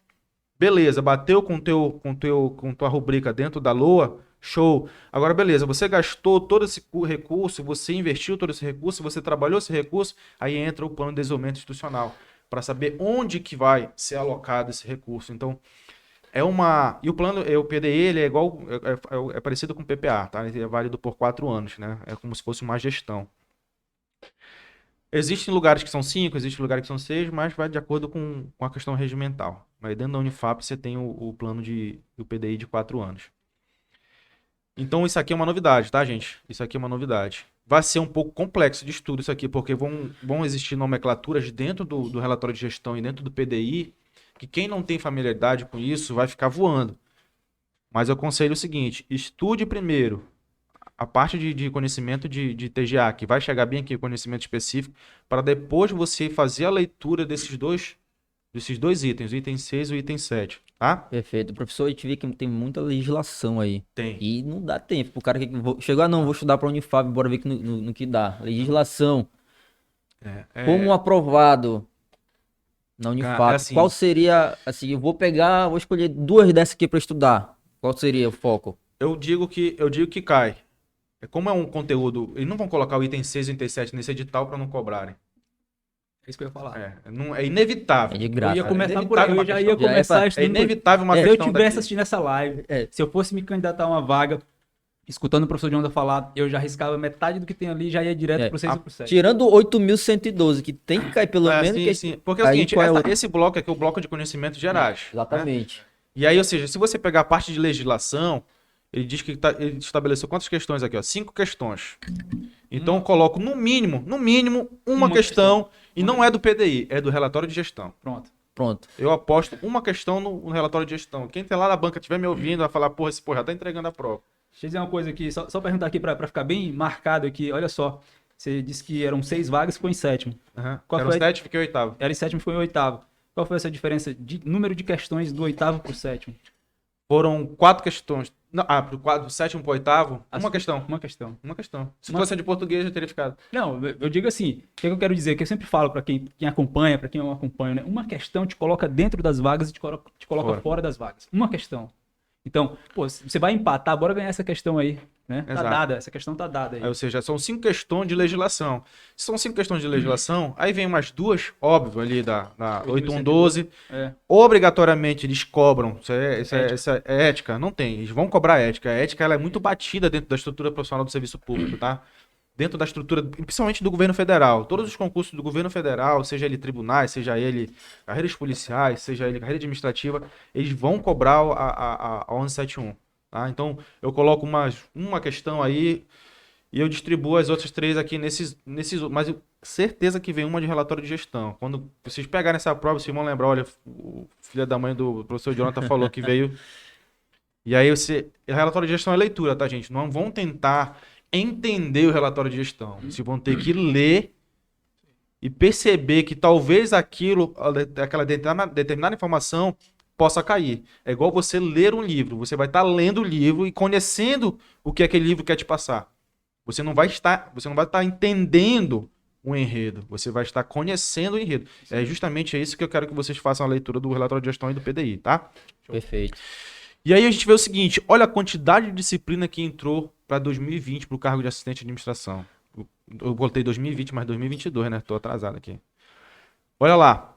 beleza, bateu com tua rubrica dentro da LOA, show. Agora, beleza, você gastou todo esse recurso, você investiu todo esse recurso, você trabalhou esse recurso, aí entra o plano de desenvolvimento institucional, para saber onde que vai ser alocado esse recurso. Então, e o plano, o PDI, ele é igual, é parecido com o PPA, tá? Ele é válido por 4 anos, né? É como se fosse uma gestão. Existem lugares que são 5, existem lugares que são 6, mas vai de acordo com a questão regimental. Mas dentro da Unifap você tem o plano do PDI de 4 anos. Então isso aqui é uma novidade, tá, gente? Isso aqui é uma novidade. Vai ser um pouco complexo de estudo isso aqui, porque vão existir nomenclaturas dentro do relatório de gestão e dentro do PDI, que quem não tem familiaridade com isso vai ficar voando. Mas eu aconselho o seguinte, estude primeiro a parte de conhecimento de TGA, que vai chegar bem aqui, o conhecimento específico, para depois você fazer a leitura desses dois itens, o item 6 e o item 7, tá? Perfeito. Professor, a gente vê que tem muita legislação aí. Tem. E não dá tempo. O cara que chegou, não, vou estudar para a Unifab, bora ver no que dá. Legislação. Como aprovado na Unifab, assim, qual seria, assim, vou escolher 2 dessas aqui para estudar. Qual seria o foco? Eu digo que cai. Como é um conteúdo, eles não vão colocar o item 6 e o item 7 nesse edital para não cobrarem. É isso que eu ia falar. É inevitável. É de graça. Eu ia começar É por aí, eu já ia começar É estudando. inevitável uma Se eu questão tivesse daqui. assistindo essa live, se eu fosse me candidatar a uma vaga, escutando o professor de Onda falar, eu já arriscava metade do que tem ali, já ia direto pro 6 e pro 7. Tirando 8.112, que tem que cair pelo menos. Sim. Porque é o aí seguinte, qual é o- esse bloco aqui é o bloco de conhecimentos gerais. né? Exatamente. E aí, ou seja, se você pegar a parte de legislação, ele diz que ele estabeleceu quantas questões aqui? Ó? 5 questões. Então eu coloco no mínimo, uma questão, e não é do PDI, é do relatório de gestão. Pronto. Eu aposto uma questão no relatório de gestão. Quem tá lá na banca estiver me ouvindo vai falar, porra, esse porra já tá entregando a prova. Deixa eu dizer uma coisa aqui, só perguntar aqui pra ficar bem marcado aqui, olha só. Você disse que eram 6 vagas, ficou em 7º. Qual Era o foi? 7, fiquei 8º. Era em 7º, ficou em 8º. Qual foi essa diferença de número de questões do 8º pro 7º? Foram 4 questões. Não, do sétimo pro oitavo, uma questão. Uma questão. Uma questão. Se Uma- fosse a de português, eu teria ficado. Não, eu digo assim, o que eu quero dizer? Que eu sempre falo para quem acompanha, para quem não acompanha, né? Uma questão te coloca dentro das vagas e te coloca fora das vagas. Uma questão. Então, pô, você vai empatar, bora ganhar essa questão aí, né? Tá Exato. dada, essa questão tá dada aí. Ou seja, são 5 questões de legislação. Se são 5 questões de legislação, aí vem umas 2, óbvio, ali da 8112. É. Obrigatoriamente eles cobram. Isso é ética? Não tem. Eles vão cobrar ética. A ética ela é muito batida dentro da estrutura profissional do serviço público, tá? Dentro da estrutura, principalmente do governo federal. Todos os concursos do governo federal, seja ele tribunais, seja ele carreiras policiais, seja ele carreira administrativa, eles vão cobrar a 1171. Tá? Então, eu coloco uma questão aí e eu distribuo as outras 3 aqui nesses mas eu certeza que vem uma de relatório de gestão. Quando vocês pegarem essa prova, vocês vão lembrar, olha, o filho da mãe do professor Jonathan falou que veio. E aí, o relatório de gestão é leitura, tá, gente? Não vão tentar entender o relatório de gestão. Vocês vão ter que ler e perceber que talvez aquela determinada informação possa cair. É igual você ler um livro. Você vai estar lendo o livro e conhecendo o que aquele livro quer te passar. Você não vai estar entendendo o enredo. Você vai estar conhecendo o enredo. É justamente isso que eu quero que vocês façam a leitura do relatório de gestão e do PDI, tá? Perfeito. E aí a gente vê o seguinte, olha a quantidade de disciplina que entrou para 2020 para o cargo de assistente de administração. Eu botei 2020, mas 2022, né? Tô atrasado aqui. Olha lá.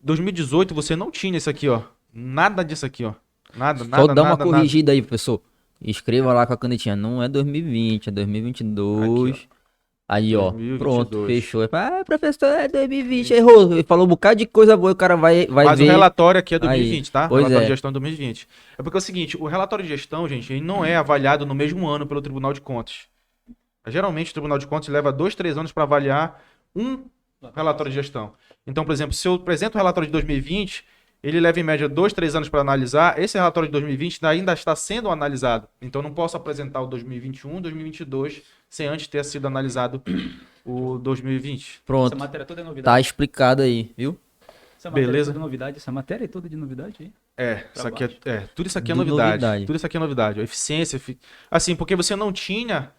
2018, você não tinha isso aqui, ó. Nada disso aqui, ó. Nada. Só dá uma corrigida aí, professor. Escreva lá com a canetinha. Não é 2020, é 2022. Aqui, Aí, ó. 2022. Pronto, fechou. Professor, é 2020. Errou. Ele falou um bocado de coisa boa e o cara vai Mas ver. o relatório aqui é 2020, Aí. tá? O Pois relatório é. de gestão é 2020. É porque é o seguinte, o relatório de gestão, gente, ele não é avaliado no mesmo ano pelo Tribunal de Contas. Geralmente o Tribunal de Contas leva 2, 3 anos para avaliar um relatório de gestão. Então, por exemplo, se eu apresento o relatório de 2020, ele leva em média 2, 3 anos para analisar. Esse relatório de 2020 ainda está sendo analisado. Então, eu não posso apresentar o 2021, 2022 sem antes ter sido analisado o 2020. Pronto. Essa matéria toda é novidade. Tá explicado aí, viu? Essa matéria Beleza. é toda novidade. Essa matéria é toda de novidade aí. Isso aqui tudo isso aqui é Tudo novidade. novidade. Tudo isso aqui é novidade. A eficiência, assim, porque você não tinha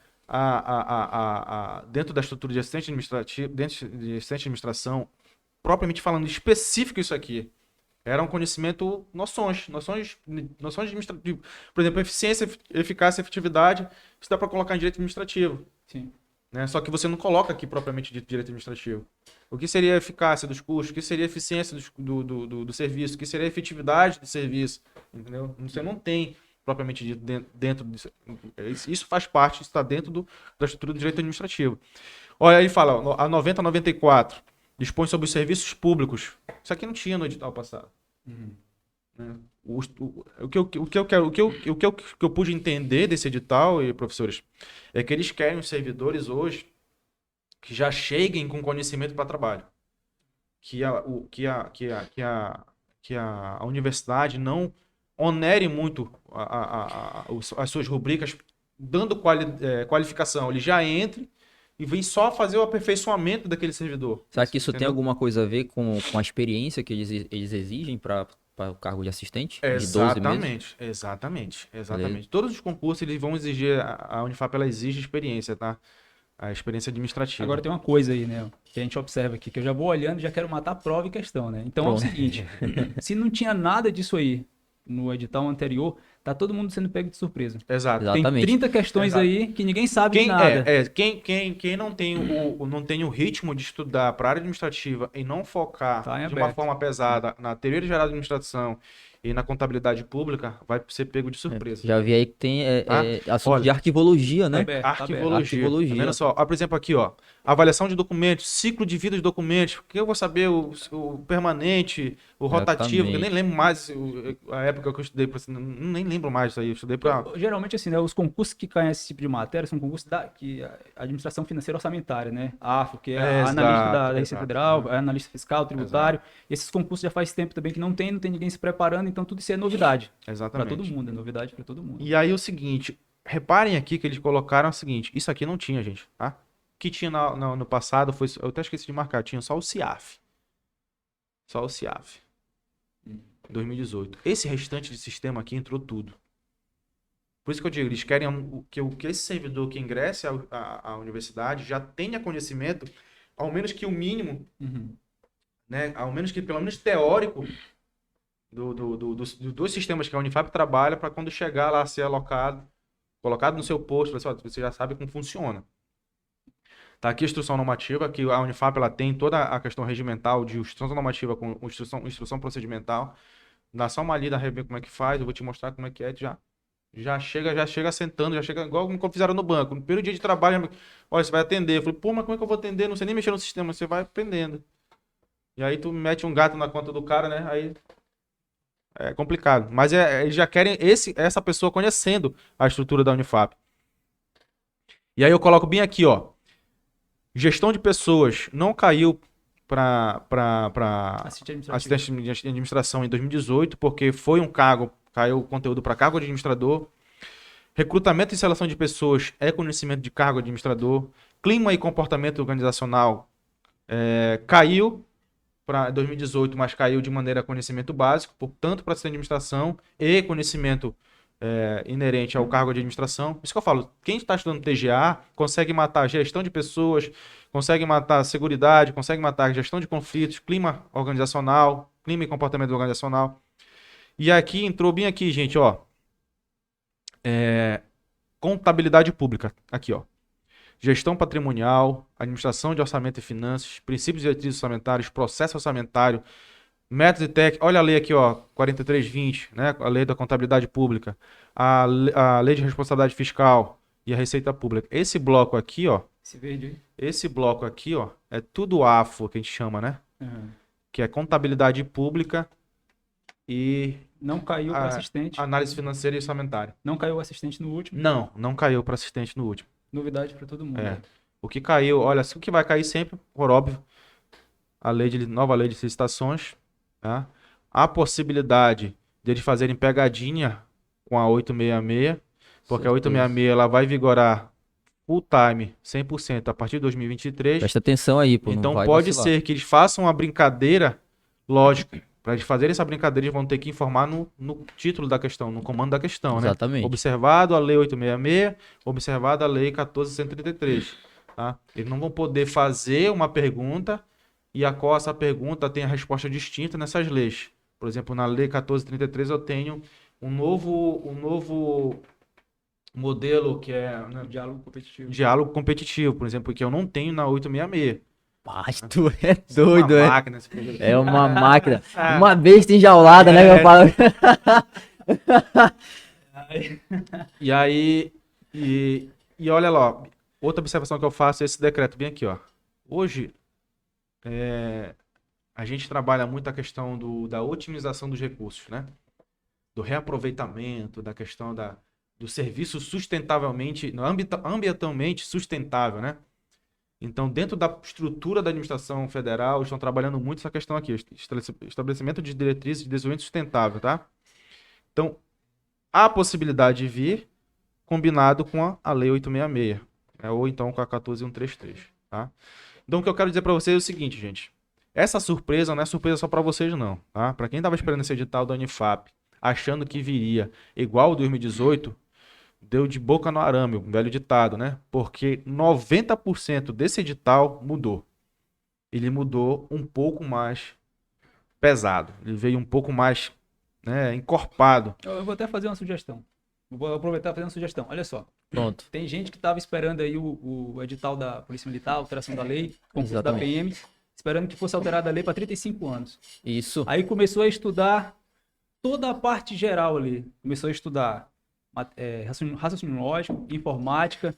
dentro da estrutura de assistente administrativo, dentro de assistente de administração, propriamente falando, específico isso aqui. Era um conhecimento, noções administrativas. Por exemplo, eficiência, eficácia, efetividade, isso dá para colocar em direito administrativo. Sim. Né? Só que você não coloca aqui propriamente de direito administrativo. O que seria a eficácia dos custos? O que seria a eficiência do serviço? O que seria a efetividade do serviço? Entendeu? Você não tem propriamente dentro disso. Isso faz parte, isso está dentro da estrutura do direito administrativo. Olha, ele fala, a 9094 dispõe sobre os serviços públicos. Isso aqui não tinha no edital passado. Né? O que eu pude entender desse edital, e professores, é que eles querem os servidores hoje que já cheguem com conhecimento para trabalho. Que a universidade não onere muito as suas rubricas dando qualificação. Ele já entre e vem só fazer o aperfeiçoamento daquele servidor. Será que isso tem Entendeu? alguma coisa a ver com a experiência que eles exigem para o cargo de assistente? De 12 meses? Exatamente. Todos os concursos eles vão exigir, a Unifap ela exige experiência, tá? A experiência administrativa. Agora tem uma coisa aí, né? Que a gente observa aqui, que eu já vou olhando e já quero matar a prova e questão, né? Então é o seguinte, se não tinha nada disso aí no edital anterior, tá todo mundo sendo pego de surpresa. Exato. Exato. Tem 30 questões aí que ninguém sabe de nada. Quem não tem o ritmo de estudar para a área administrativa e não focar Tá em de uma aberto. forma pesada na teoria geral da administração e na contabilidade pública, vai ser pego de surpresa. Já vi aí que tem assunto Olha, de arquivologia, né? aberto, tá aberto. Arquivologia. Arquivologia. Tá vendo só? Ó, por exemplo, aqui, ó. Avaliação de documentos, ciclo de vida de documentos. Porque eu vou saber o permanente, o rotativo, que eu nem lembro mais a época que eu estudei. Nem lembro mais isso aí. Eu estudei para. Geralmente, assim, né? Os concursos que caem esse tipo de matéria são concursos que a Administração Financeira Orçamentária, né? A AFO, que é a analista da Receita Federal, a analista fiscal, tributário. Esses concursos já faz tempo também que não tem ninguém se preparando, então tudo isso é novidade. Exatamente. Para todo mundo, é novidade para todo mundo. E aí o seguinte, reparem aqui que eles colocaram o seguinte, isso aqui não tinha, gente, tá? O que tinha no passado foi, eu até esqueci de marcar, tinha só o CIAF. Só o CIAF. 2018. Esse restante de sistema aqui entrou tudo. Por isso que eu digo, eles querem que esse servidor que ingresse à universidade já tenha conhecimento, ao menos que o mínimo, né, ao menos que pelo menos teórico, dos sistemas que a Unifap trabalha, para quando chegar lá ser alocado, colocado no seu posto, você já sabe como funciona. Tá aqui a instrução normativa, que a Unifap ela tem toda a questão regimental de instrução normativa com instrução procedimental. Dá só uma lida, rever como é que faz, eu vou te mostrar como é que é, já chega sentando, já chega igual como fizeram no banco. No primeiro dia de trabalho, olha, você vai atender. Eu falei, pô, mas como é que eu vou atender? Não sei nem mexer no sistema, você vai aprendendo. E aí tu mete um gato na conta do cara, né? Aí é complicado. Mas eles já querem essa pessoa conhecendo a estrutura da Unifap. E aí eu coloco bem aqui, ó. Gestão de pessoas não caiu para assistente de administração em 2018, porque foi um cargo, caiu o conteúdo para cargo administrador. Recrutamento e seleção de pessoas é conhecimento de cargo administrador. Clima e comportamento organizacional caiu para 2018, mas caiu de maneira conhecimento básico, tanto para assistente de administração e conhecimento inerente ao cargo de administração. Por isso que eu falo, quem está estudando TGA consegue matar gestão de pessoas, consegue matar seguridade, consegue matar gestão de conflitos, clima organizacional, clima e comportamento organizacional. E aqui, entrou bem aqui, gente, ó. Contabilidade pública, aqui, ó. Gestão patrimonial, administração de orçamento e finanças, princípios e diretrizes orçamentários, processo orçamentário, métodos e técnicas. Olha a lei aqui, ó, 4320, né? A lei da contabilidade pública, a lei de responsabilidade fiscal e a receita pública. Esse bloco aqui, ó. Esse verde aí. Esse bloco aqui, ó, é tudo AFO que a gente chama, né? Que é contabilidade pública e não caiu para assistente. Análise financeira e orçamentária. Não caiu o assistente no último? Não caiu para assistente no último. Novidade para todo mundo. O que caiu, olha, o que vai cair sempre, por óbvio, nova lei de licitações, tá? A possibilidade de eles fazerem pegadinha com a 866, porque a 866 ela vai vigorar full time, 100% a partir de 2023. Presta atenção aí, pô. Então não vai pode vacilar. ser que eles façam uma brincadeira, lógico, para eles fazerem essa brincadeira, eles vão ter que informar no título da questão, no comando da questão, Exatamente. né? Observado a lei 866, observado a lei 14.133, tá? Eles não vão poder fazer uma pergunta e a qual essa pergunta tem a resposta distinta nessas leis. Por exemplo, na lei 14.33 eu tenho um novo modelo que é diálogo competitivo, por exemplo, que eu não tenho na 866. Mas tu é doido, uma máquina, é uma máquina. Uma besta enjaulada, né, meu pai? E aí, e olha lá, outra observação que eu faço é esse decreto bem aqui, ó. Hoje, a gente trabalha muito a questão da otimização dos recursos, né? Do reaproveitamento, da questão do serviço sustentavelmente, ambientalmente sustentável, né? Então, dentro da estrutura da administração federal, estão trabalhando muito essa questão aqui, estabelecimento de diretrizes de desenvolvimento sustentável, tá? Então, há a possibilidade de vir combinado com a Lei 866, ou então com a 14.133, tá? Então, o que eu quero dizer para vocês é o seguinte, gente. Essa surpresa não é surpresa só para vocês, não, tá? Para quem estava esperando esse edital da Unifap, achando que viria igual o 2018, deu de boca no arame, um velho ditado, né? Porque 90% desse edital mudou. Ele mudou um pouco mais pesado. Ele veio um pouco mais, né, encorpado. Eu vou até fazer uma sugestão. Vou aproveitar e fazer uma sugestão. Olha só. Pronto. Tem gente que estava esperando aí o edital da Polícia Militar, alteração da lei, concurso da PM, esperando que fosse alterada a lei para 35 anos. Isso. Aí começou a estudar toda a parte geral ali. Começou a estudar raciocínio lógico, informática,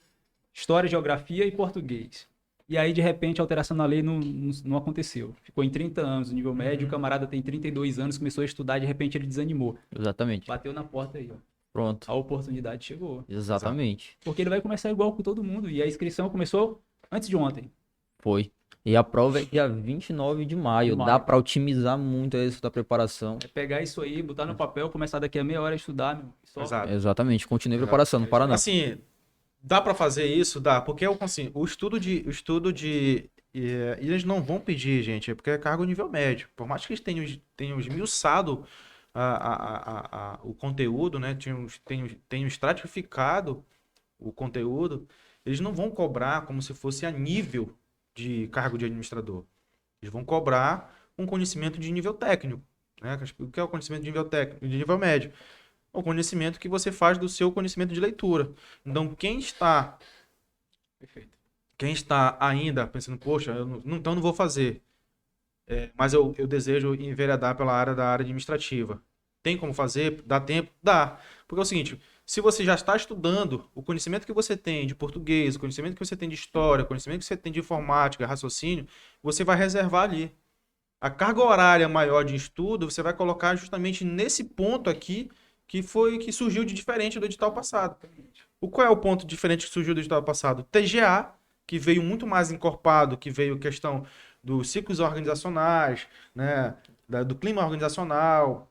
história, geografia e português. E aí, de repente, a alteração na lei não aconteceu. Ficou em 30 anos o nível médio, o camarada tem 32 anos, começou a estudar, de repente ele desanimou. Exatamente. Bateu na porta aí, ó. Pronto. A oportunidade chegou. Exatamente. Porque ele vai começar igual com todo mundo. E a inscrição começou antes de ontem. Foi. E a prova é dia 29 de maio. Dá para otimizar muito isso da preparação. É pegar isso aí, botar no papel, começar daqui a meia hora a estudar, meu. Só... Exato. Exatamente. Continue a preparação, não para não. Assim, dá para fazer isso? Dá. Porque assim, o estudo de e eles não vão pedir, gente, porque é cargo nível médio. Por mais que eles tenham esmiuçado o conteúdo, né? Tem estratificado o conteúdo, eles não vão cobrar como se fosse a nível de cargo de administrador. Eles vão cobrar um conhecimento de nível técnico, né? O que é o conhecimento de nível técnico, de nível médio? O conhecimento que você faz do seu conhecimento de leitura. Então, Perfeito. quem está ainda pensando, poxa, então não vou fazer, mas eu desejo enveredar pela área da área administrativa. Tem como fazer? Dá tempo? Dá. Porque é o seguinte, se você já está estudando, o conhecimento que você tem de português, o conhecimento que você tem de história, o conhecimento que você tem de informática, raciocínio, você vai reservar ali. A carga horária maior de estudo, você vai colocar justamente nesse ponto aqui, que surgiu de diferente do edital passado. Qual é o ponto diferente que surgiu do edital passado? TGA, que veio muito mais encorpado, que veio questão dos ciclos organizacionais, né, do clima organizacional,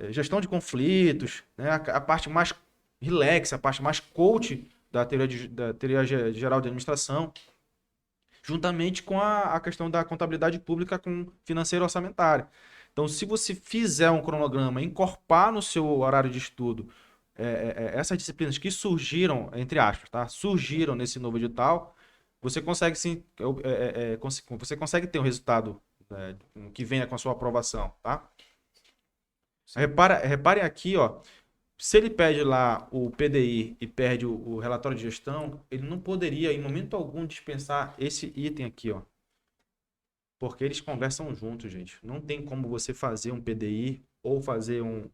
gestão de conflitos, né, a parte mais relax, a parte mais coach da teoria geral de administração, juntamente com a questão da contabilidade pública com financeira orçamentária. Então, se você fizer um cronograma, encorpar no seu horário de estudo essas disciplinas que surgiram, entre aspas, tá? Surgiram nesse novo edital, você consegue sim, você consegue ter um resultado que venha com a sua aprovação, tá? Reparem aqui, ó, se ele pede lá o PDI e perde o relatório de gestão, ele não poderia, em momento algum, dispensar esse item aqui, ó. Porque eles conversam juntos, gente. Não tem como você fazer um PDI ou fazer um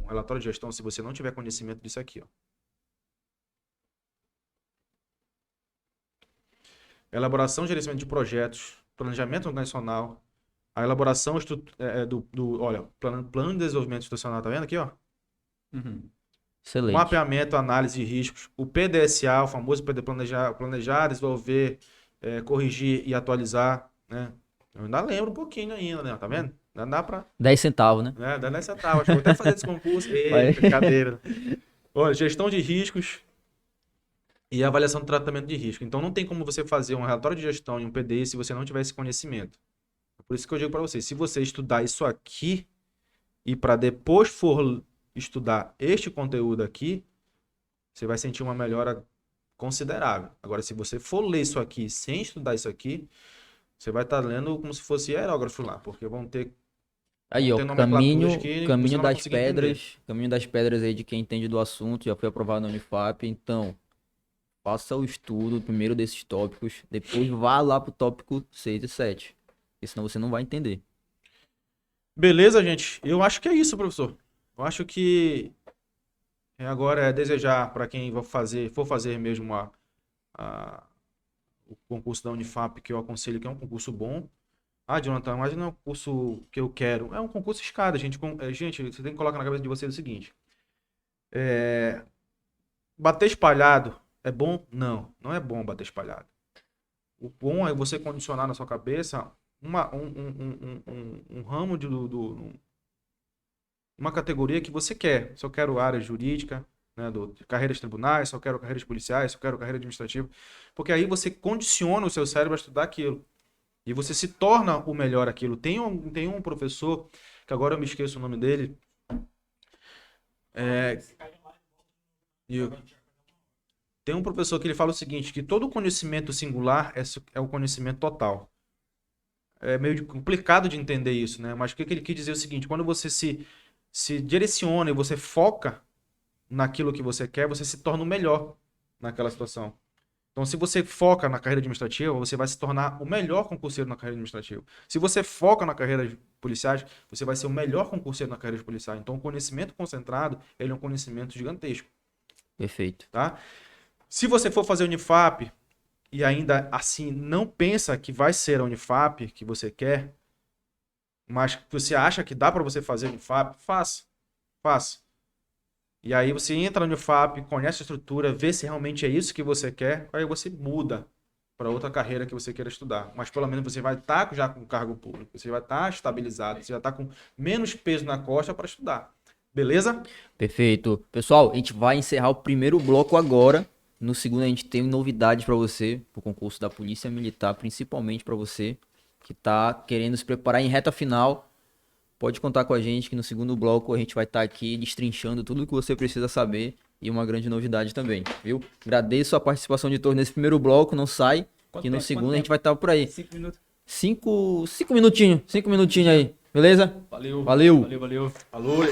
relatório de gestão se você não tiver conhecimento disso aqui, ó. Elaboração e gerenciamento de projetos, planejamento organizacional, a elaboração olha, plano de desenvolvimento institucional, tá vendo aqui, ó? Uhum. Excelente. Mapeamento, análise de riscos, o PDSA, o famoso planejar, desenvolver, corrigir e atualizar, né? Eu ainda lembro um pouquinho ainda, né? Tá vendo? Ainda dá pra... 10 centavos, né? Dá 10 centavos. Acho que vou até fazer esse concurso. Vai. Brincadeira. Olha, gestão de riscos e avaliação do tratamento de risco. Então, não tem como você fazer um relatório de gestão e um PDI se você não tiver esse conhecimento. Por isso que eu digo para vocês, se você estudar isso aqui e para depois for estudar este conteúdo aqui, você vai sentir uma melhora considerável. Agora, se você for ler isso aqui sem estudar isso aqui, você vai estar lendo como se fosse aerógrafo lá, porque vão ter Aí, ó, tem nomenclaturas que você caminho não vai das conseguir entender. pedras, caminho das pedras aí de quem entende do assunto, já foi aprovado na Unifap, então, faça o estudo primeiro desses tópicos, depois vá lá pro tópico 6 e 7, porque senão você não vai entender. Beleza, gente? Eu acho que é isso, professor. Eu acho que agora é desejar para quem for fazer mesmo o concurso da Unifap, que eu aconselho que é um concurso bom. Ah, Jonathan, mas não é um curso que eu quero. É um concurso escada, gente. Gente, você tem que colocar na cabeça de vocês o seguinte. Bater espalhado é bom? Não, não é bom bater espalhado. O bom é você condicionar na sua cabeça um ramo uma categoria que você quer. Se eu quero área jurídica, né, de carreiras tribunais, se eu quero carreiras policiais, se eu quero carreira administrativa. Porque aí você condiciona o seu cérebro a estudar aquilo. E você se torna o melhor aquilo. Tem um professor, que agora eu me esqueço o nome dele. Tem um professor que ele fala o seguinte, que todo conhecimento singular é o conhecimento total. É meio complicado de entender isso, né? Mas o que ele quis dizer é o seguinte, quando você se direciona e você foca naquilo que você quer, você se torna o melhor naquela situação. Então, se você foca na carreira administrativa, você vai se tornar o melhor concurseiro na carreira administrativa. Se você foca na carreira de policiais, você vai ser o melhor concurseiro na carreira de policial. Então, o conhecimento concentrado, ele é um conhecimento gigantesco. Perfeito. Tá? Se você for fazer Unifap e ainda assim não pensa que vai ser a Unifap que você quer, mas você acha que dá para você fazer Unifap, faça. E aí você entra no Unifap, conhece a estrutura, vê se realmente é isso que você quer, aí você muda para outra carreira que você queira estudar. Mas pelo menos você vai estar já com cargo público, você vai estar estabilizado, você já está com menos peso na costa para estudar. Beleza? Perfeito. Pessoal, a gente vai encerrar o primeiro bloco agora. No segundo a gente tem novidades para você, pro concurso da Polícia Militar, principalmente para você que tá querendo se preparar em reta final. pode contar com a gente que no segundo bloco a gente vai estar aqui destrinchando tudo o que você precisa saber e uma grande novidade também, viu? Agradeço a participação de todos nesse primeiro bloco, não sai, que no segundo a gente vai estar por aí. 5 minutos. 5 minutinhos aí, beleza? Valeu. Valeu. Valeu, valeu. Falou.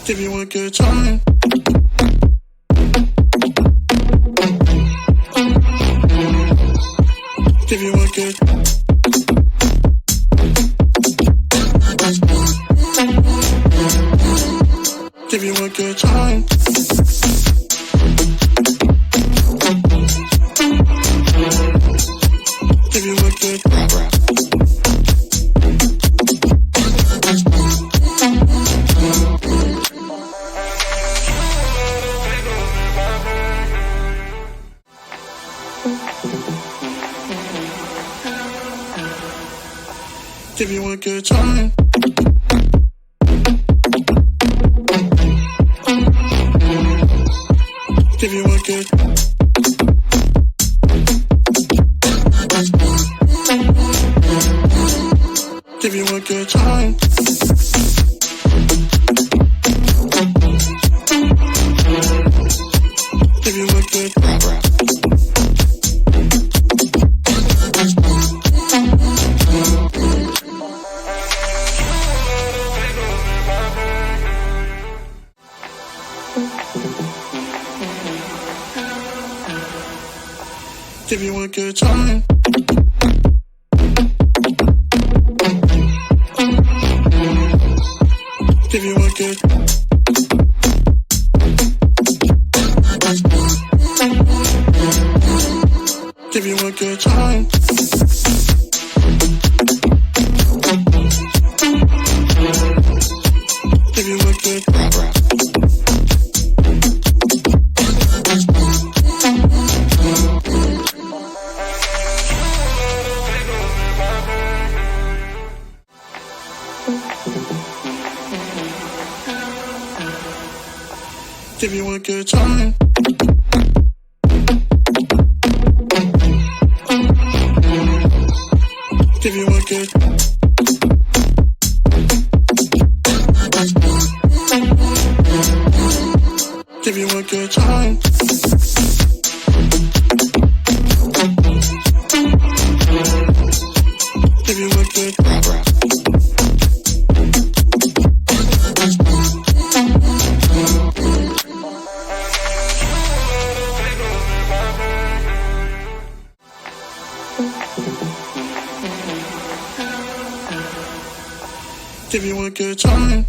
Give you a good time. Give you a good. Give you a good time. Give you a good. Give you a good time. Give you a good. Give you a good time. Give you a good. Give you a good time. Give you a good. Give you a good time. Give you a good. Give you a good time. Give you a good. Give you a good time. Give you a good. Give you a good time.